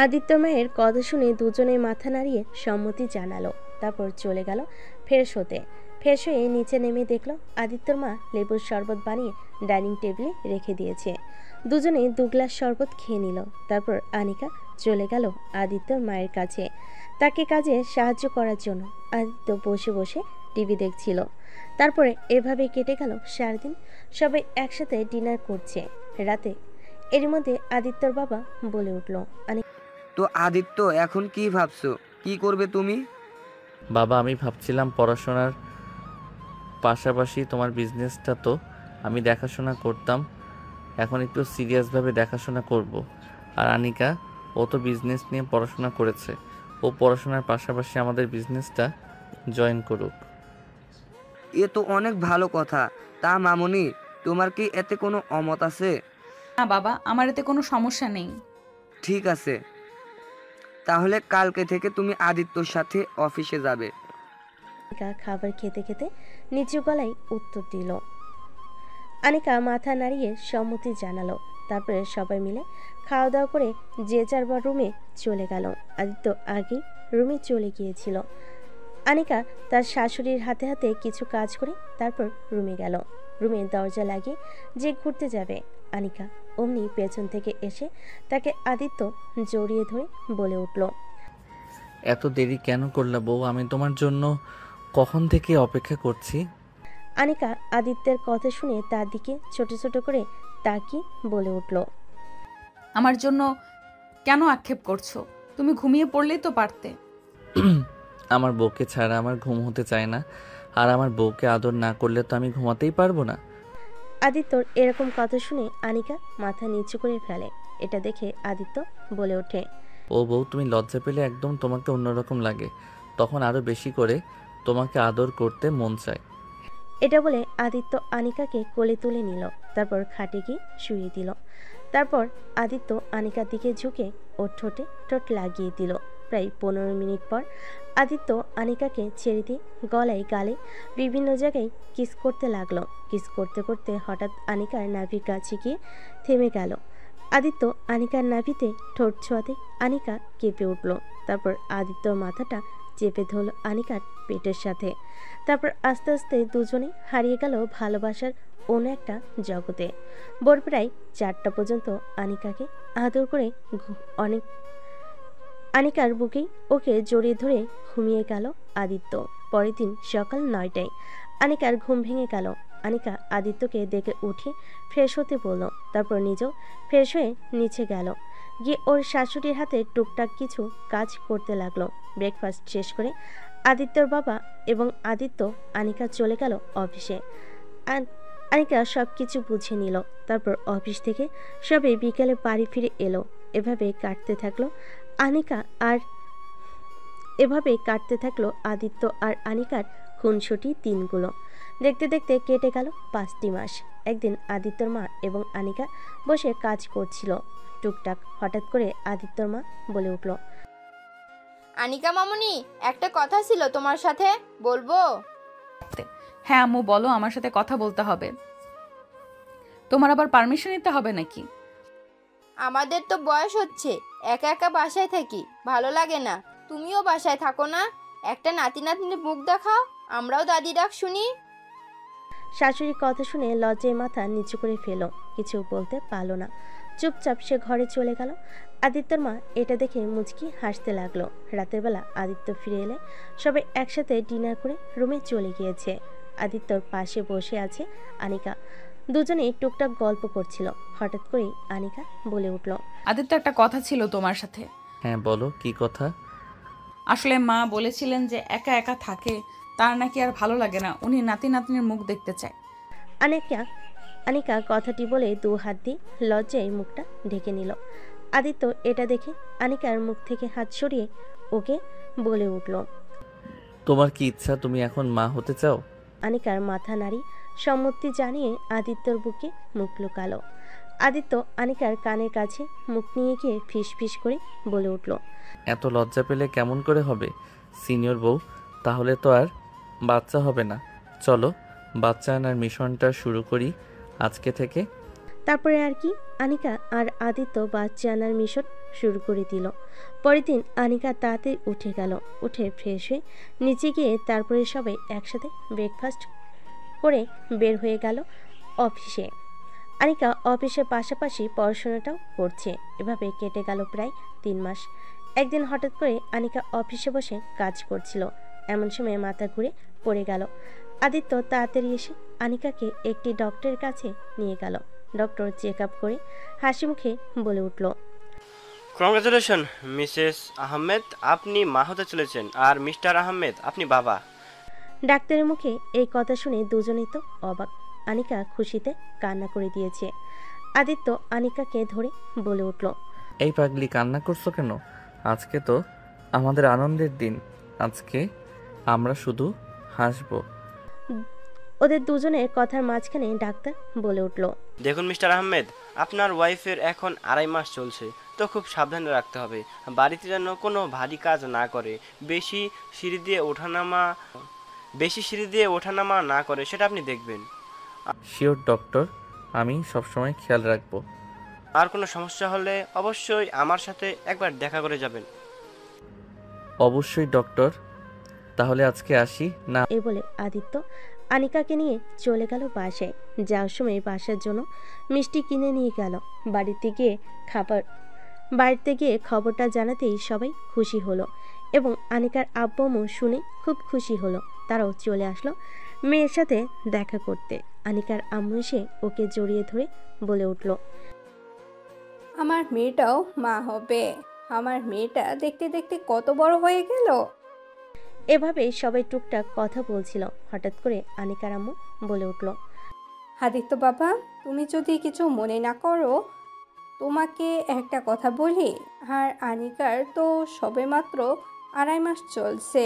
আদিত্যর মায়ের কথা শুনে দুজনে মাথা নাড়িয়ে সম্মতি জানালো। তারপর চলে গেল ফ্রেশ হতে। ফ্রেশ হয়ে নিচে নেমে দেখলো আদিত্যর মা লেবুর শরবত বানিয়ে ডাইনিং টেবিলে রেখে দিয়েছে। দুজনে 2 গ্লাস শরবত খেয়ে নিল। তারপর আনিকা চলে গেল আদিত্যর মায়ের কাছে তাকে কাজে সাহায্য করার জন্য। আদিত্য বসে বসে টিভি দেখছিল। তারপরে এভাবে কেটে গেল 4 দিন। সবাই একসাথে ডিনার করছে রাতে। এর মধ্যে আদিত্যর বাবা বলে উঠল, তো আদিত্য, এখন কি ভাবছো, কি করবে তুমি? বাবা, আমি ভাবছিলাম পড়াশোনার পাশাপাশি তোমার বিজনেসটা তো আমি দেখাশোনা করতাম, এখন একটু সিরিয়াসভাবে দেখাশোনা করব। আর আনিকা, ও তো বিজনেস নিয়ে পড়াশোনা করেছে, ও পড়াশোনার পাশাপাশি আমাদের বিজনেসটা জয়েন করুক। এ তো অনেক ভালো কথা। তা মামুনি, তোমার কি এতে কোনো অমত আছে? না বাবা, আমার এতে কোনো সমস্যা নেই। ঠিক আছে, তাহলে কালকে থেকে তুমি আদিত্যর সাথে অফিসে যাবে। আনিকা খাবার খেতে খেতে নিচু গলায় উত্তর দিল। আনিকা মাথা নাড়িয়ে সম্মতি জানালো। তারপরে সবাই মিলে খাওয়া দাওয়া করে যে যার রুমে চলে গেল। আদিত্য আগেই রুমে চলে গিয়েছিল। আনিকা তার শাশুড়ির হাতে হাতে কিছু কাজ করে তারপর রুমে গেল। রুমে দরজা লাগিয়ে যে ঘুরতে যাবে আনিকা, অমনি পেছন থেকে এসে তাকে আদিত্য জড়িয়ে ধরে বলে উঠল, এত দেরি কেন করলা বউ? আমি তোমার জন্য কখন থেকে অপেক্ষা করছি। আনিকা আদিত্যের কথা শুনে তার দিকে ছোট ছোট করে তাকিয়ে বলে উঠল, আমার জন্য কেন আক্ষেপ করছো? তুমি ঘুমিয়ে পড়লেই তো পারতে। আমার বউকে ছাড়া আমার ঘুম হতে চায় না, আর আমার বউকে আদর না করলে তো আমি ঘুমাতেই পারবো না। আদিত্যর এরকম কথা শুনে আনিকা মাথা নিচু করে ফেলে। এটা দেখে আদিত্য বলে ওঠে, ও বউ, তুমি লজ্জা পেলে একদম তোমাকে অন্যরকম লাগে, তখন আরো বেশি করে তোমাকে আদর করতে মন চায়। এটা বলে আদিত্য আনিকাকে কোলে তুলে নিল। তারপর খাটে গিয়ে শুয়ে দিল। তারপর আদিত্য আনিকার দিকে ঝুঁকে ওর ঠোঁটে ঠোঁট লাগিয়ে দিল। প্রায় 15 মিনিট পর আদিত্য আনিকাকে ছেড়ে দিয়ে গলায় গালে বিভিন্ন জায়গায় কিস করতে লাগলো। কিস করতে করতে হঠাৎ আনিকার নাভির কাছে গিয়ে থেমে গেল। আদিত্য আনিকার নাভিতে ঠোঁট ছোঁয়াতে আনিকা কেঁপে উঠল। তারপর আদিত্যর মাথাটা চেপে ধরল আনিকার পেটের সাথে। তারপর আস্তে আস্তে দুজনে হারিয়ে গেল ভালোবাসার অন্য একটা জগতে। ভোর প্রায় 4টা পর্যন্ত আনিকাকে আদর করে আনিকার বুকেই ওকে জড়িয়ে ধরে ঘুমিয়ে গেল আদিত্য। পরের দিন সকাল 9টায় আনিকার ঘুম ভেঙে গেল। আনিকা আদিত্যকে দেখে উঠে ফ্রেশ হতে বলল। তারপর নিজেও ফ্রেশ হয়ে নিচে গেল। গিয়ে ওর শাশুড়ির হাতে টুকটাক কিছু কাজ করতে লাগলো। ব্রেকফাস্ট শেষ করে আদিত্যর বাবা এবং আদিত্য আনিকা চলে গেল অফিসে। আনিকা সব কিছু বুঝে নিল। তারপর অফিস থেকে সবাই বিকেলে বাড়ি ফিরে এলো। এভাবে কাটতে থাকলো আদিত্য আর আনিকার খুনসুটি দিনগুলো। দেখতে দেখতে কেটে গেল 5টি মাস। একদিন আদিত্যর মা এবং আনিকা বসে কাজ করছিল টুকটাক। হঠাৎ করে আদিত্যর মা বলে উঠল, আনিকা মামুনি, একটা কথা ছিল তোমার সাথে, বলবো? হ্যাঁ আম্মু বলো, আমার সাথে কথা বলতে হবে। তোমার আবার পারমিশন নিতে হবে নাকি? আমাদের তো বয়স হচ্ছে, একা একা বাসায় থাকি, ভালো লাগে না। তুমিও বাসায় থাকো না, একটা নাতি নাতনির মুখ দেখাও, আমরাও দাদি ডাক শুনি। শাশুড়ির কথা শুনে লজ্জায় মাথা নিচু করে ফেলো, কিছু বলতে পারলো না। চুপচাপ সে ঘরে চলে গেল। আদিত্যর মা এটা দেখে মুচকি হাসতে লাগলো। রাতের বেলা আদিত্য ফিরে এলে সবাই একসাথে ডিনার করে রুমে চলে গিয়েছে। আদিত্যর পাশে বসে আছে আনিকা। দুজনেই টুকটাক গল্প করছিল। হঠাৎ করেই আনিকা বলে উঠল, আদিত্য, একটা কথা ছিল তোমার সাথে। হ্যাঁ বলো, কি কথা? আসলে মা বলেছিলেন যে একা একা থাকে, তার নাকি আর ভালো লাগে না, উনি নাতি নাতনির মুখ দেখতে চায়। আনিকা কথাটি বলে 2 হাত দিয়ে লজ্জায় মুখটা ঢেকে নিল। আদিত্য এটা দেখে আনিকার মুখ থেকে হাত সরিয়ে ওকে বলে উঠল, তোমার কি ইচ্ছা, তুমি এখন মা হতে চাও? আনিকার মাথা নাড়ি সম্মতি জানিয়ে আদিত্যর বুকে মুখ লুকালো। আদিত্য আনিকার কানের কাছে মুখ নিয়ে গিয়ে ফিস ফিস করে বলে উঠল, এত লজ্জা পেলে কেমন করে হবে সিনিয়র বউ? তাহলে তো আর বাচ্চা হবে না। চলো বাচ্চা আনার মিশনটা শুরু করি আজকে থেকে। তারপরে আর কি, আনিকা আর আদিত্য বাচ্চা আনার মিশন শুরু করে দিল। পরের দিন আনিকা তাড়াতাড়ি উঠে গেল। উঠে ফ্রেশ হয়ে নিচে গিয়ে তারপরে সবাই একসাথে ব্রেকফাস্ট করে বের হয়ে গেল অফিসে। আনিকা অফিসের পাশাপাশি পড়াশোনাটাও করছে। এভাবে কেটে গেল প্রায় 3 মাস। একদিন হঠাৎ করে আনিকা অফিসে বসে কাজ করছিল। এমন সময় মাথা ঘুরে পড়ে গেল। আদিত্য তাড়াতাড়ি এসে আনিকাকে একটি ডক্টরের কাছে নিয়ে গেল। ডক্টর চেক আপ করে হাসি মুখে বলে উঠল, কংগ্রাচুলেশন মিসেস আহমেদ, আপনি মা হতে চলেছেন, আর মিস্টার আহমেদ আপনি বাবা। ডাক্তারের মুখে এই কথা শুনে দুজনেই তো অবাক। আনিকা খুশিতে কান্না করে দিয়েছে। আদিত্য আনিকাকে ধরে বলে উঠল, এই পাগলি, কান্না করছো কেন? আজকে তো আমাদের আনন্দের দিন, আজকে আমরা শুধু হাসবো। ওদের দুজনের কথার মাঝখানে ডাক্তার বলে উঠল, দেখুন মিস্টার আহমেদ, আপনার ওয়াইফের এখন 2.5 মাস চলছে, তো খুব সাবধানে রাখতে হবে। বাড়িতে যেন কোনো ভারী কাজ না করে, বেশি সিঁড়ি দিয়ে ওঠানামা না করে, সেটা আপনি দেখবেন। শিওর ডক্টর, আমি সবসময় খেয়াল রাখবো। আর কোনো সমস্যা হলে অবশ্যই আমার সাথে একবার দেখা করে যাবেন। অবশ্যই ডক্টর, তাহলে আজকে আসি না? এই বলে আদিত্য আনিকাকে নিয়ে চলে গেল বাসায়। যাওয়ার সময় বাসার জন্য মিষ্টি কিনে নিয়ে গেল। বাড়িতে গিয়ে খবরটা জানাতেই সবাই খুশি হলো এবং আনিকার আব্বু আম্মু শুনে খুব খুশি হলো। তারাও চলে আসলো মেয়ের সাথে দেখা করতে। আনিকার আম্মু এসে ওকে জড়িয়ে ধরে বলে উঠল, আমার মেয়েটাও মা হবে। আমার মেয়েটা দেখতে দেখতে কত বড় হয়ে গেল। এভাবে সবাই টুকটাক কথা বলছিল। হঠাৎ করে আনিকার আম্মু বলে উঠল, আদিত্য বাবা, তুমি যদি কিছু মনে না করো, তোমাকে একটা কথা বলি। আর আনিকার তো সবেমাত্র 2.5 মাস চলছে।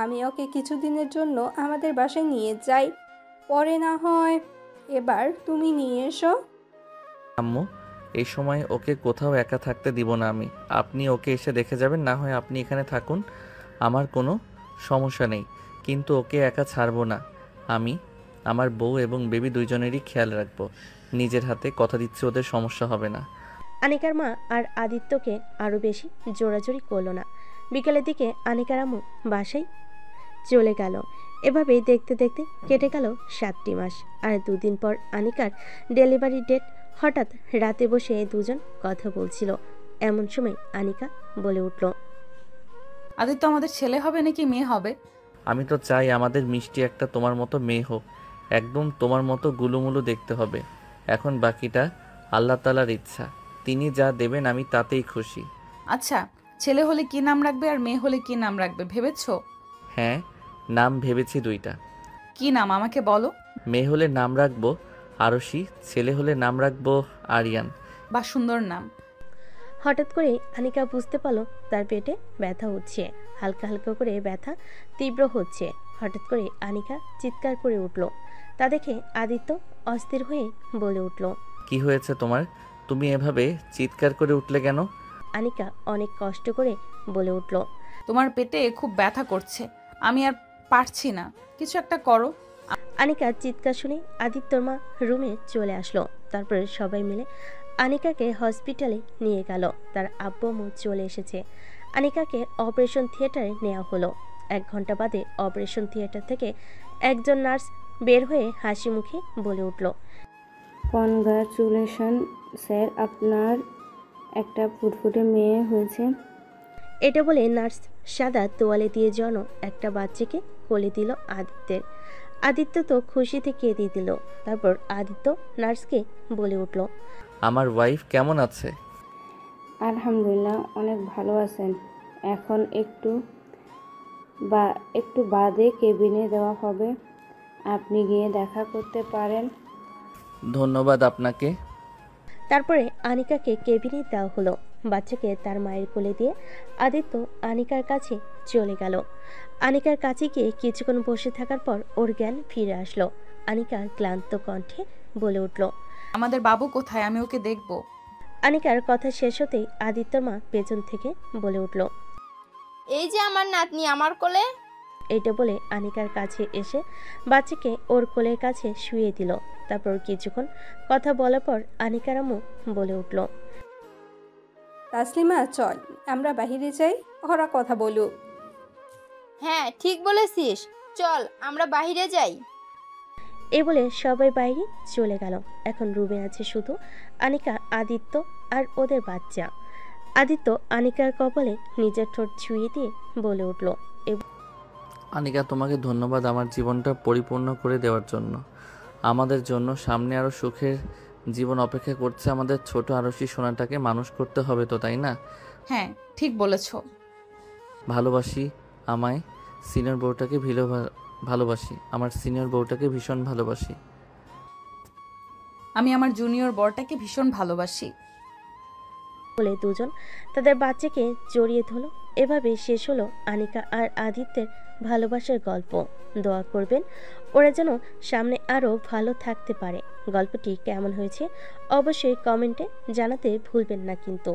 আমি ওকে কিছুদিনের জন্য আমাদের বাসায় নিয়ে যাই, পরে না হয় এবার তুমি নিয়ে এসো। আম্মু, এই সময় ওকে কোথাও একা থাকতে দিব না আমি। আপনি ওকে এসে দেখে যাবেন, না হয় আপনি এখানে থাকুন, আমার কোনো সমস্যা নেই, কিন্তু ওকে একা ছাড়বো না। আমি আমার বউ এবং বেবি দুইজনেরই খেয়াল রাখবো। নিজের হাতে কথা দিচ্ছি, ওদের সমস্যা হবে না। আনিকার মা আর আদিত্যকে আরও বেশি জোরাজোরি করলো না। বিকেলের দিকে আনিকার আম্মু বাসায় চলে গেল। এভাবেই দেখতে দেখতে কেটে গেল 7টি মাস। আর 2 দিন পর আনিকার ডেলিভারি ডেট। হঠাৎ রাতে বসে দুজন কথা বলছিল। এমন সময় আনিকা বলে উঠল, আদিত্য, আমাদের ছেলে হবে নাকি মেয়ে হবে? আমি তো চাই আমাদের মিষ্টি একটা তোমার মতো মেয়ে হোক, একদম তোমার মতো গুলুমুলু দেখতে হবে। এখন বাকিটা আল্লাহ তাআলার ইচ্ছা, তিনি যা দেবেন আমি তাতেই খুশি। আচ্ছা, ছেলে হলে কি নাম রাখবে আর মেয়ে হলে কি নাম রাখবে ভেবেছো? হ্যাঁ, নাম ভেবেছি 2টা। কি নাম আমাকে বলো। মেয়ে হলে নাম রাখবো আরশি, ছেলে হলে নাম রাখবো আরিয়ান। বা সুন্দর নাম। হঠাৎ করে আনিকা বুঝতে পারলো তার পেটে ব্যথা হচ্ছে। হালকা হালকা করে ব্যথা তীব্র হচ্ছে। হঠাৎ করে আনিকা চিৎকার করে উঠল। তা দেখে আদিত্য অস্থির হয়ে বলে উঠল, কি হয়েছে তোমার? তুমি এভাবে চিৎকার করে উঠলে কেন? আনিকা অনেক কষ্ট করে বলে উঠল, তোমার পেটে খুব ব্যথা করছে, আমি আর পারছি না, কিছু একটা করো। আনিকার চিৎকার শুনে আদিত্যর মা রুমে চলে আসলো। তারপরে সবাই মিলে আনিকাকে হসপিটালে নিয়ে গেল। তার আব্বু আম্মু চলে এসেছে। আনিকাকে অপারেশন থিয়েটারে নেওয়া হলো। 1 ঘন্টা বাদে অপারেশন থিয়েটার থেকে একজন নার্স বের হয়ে হাসি মুখে বলে উঠল, কনগ্রাচুলেশন স্যার, আপনার একটা ফুটফুটে মেয়ে হয়েছে। এটা বলে নার্স সাদা তোয়ালে দিয়ে যেন একটা বাচ্চাকে কোলে দিল আদিত্যের। আদিত্য তো খুশিতে কেঁদে দিল। তারপর আদিত্য নার্সকে বলে উঠল, আমার ওয়াইফ কেমন আছে? আলহামদুলিল্লাহ, অনেক ভালো আছেন। এখন একটু বাদে কেবিনে দেওয়া হবে, আপনি গিয়ে দেখা করতে পারেন। ধন্যবাদ আপনাকে। তারপরে আনিকাকে কেবিনে দেওয়া হলো। বাচ্চাকে তার মায়ের কোলে দিয়ে আদিত্য আনিকার কাছে চলে গেল। আনিকার কাছে গিয়ে কিছুক্ষণ বসে থাকার পর ওর জ্ঞান ফিরে আসলো। আনিকা ক্লান্ত কণ্ঠে বলে উঠল, আমাদের বাবু কোথায়? আমি ওকে দেখব। আনিকার কথা শেষ হতেই আদিত্যর মা পেছন থেকে বলে উঠল, এই যে আমার নাতনি আমার কোলে। এইটা বলে আনিকার কাছে এসে বাচ্চাকে ওর কোলের কাছে শুয়ে দিল। তারপর কিছুক্ষণ কথা বলার পর আনিকার আম্মু বলে উঠল, তাসলিমা চল আমরা বাহিরে যাই, ওরা কথা বলুক। হ্যাঁ ঠিক বলেছিস, চল আমরা বাইরে যাই। এই বলে সবাই বাইরে চলে গেল। এখন রুমে আছে শুধু আনিকা, আদিত্য আর ওদের বাচ্চা। আদিত্য আনিকার কপালে নিজের ঠোঁট ছুঁয়ে দিয়ে বলে উঠল, আনিকা, তোমাকে ধন্যবাদ আমার জীবনটা পরিপূর্ণ করে দেওয়ার জন্য। আমাদের জন্য সামনে আরও সুখের জীবন অপেক্ষা করছে। আমাদের ছোট আরশি সোনাটাকে মানুষ করতে হবে তো, তাই না? হ্যাঁ ঠিক বলেছ। ভালোবাসি আমায় সিনিয়র বউটাকে ভালোবাসি, আমার সিনিয়র বউটাকে ভীষণ ভালোবাসি। আমি আমার জুনিয়র বরটাকে ভীষণ ভালোবাসি বলে দুজন তাদের বাচ্চাকে জড়িয়ে ধরল। এভাবে শেষ হলো আনিকা আর আদিত্যের ভালোবাসার গল্প। দোয়া করবেন ওরা যেন সামনে আরও ভালো থাকতে পারে। গল্পটি কেমন হয়েছে অবশ্যই কমেন্টে জানাতে ভুলবেন না কিন্তু।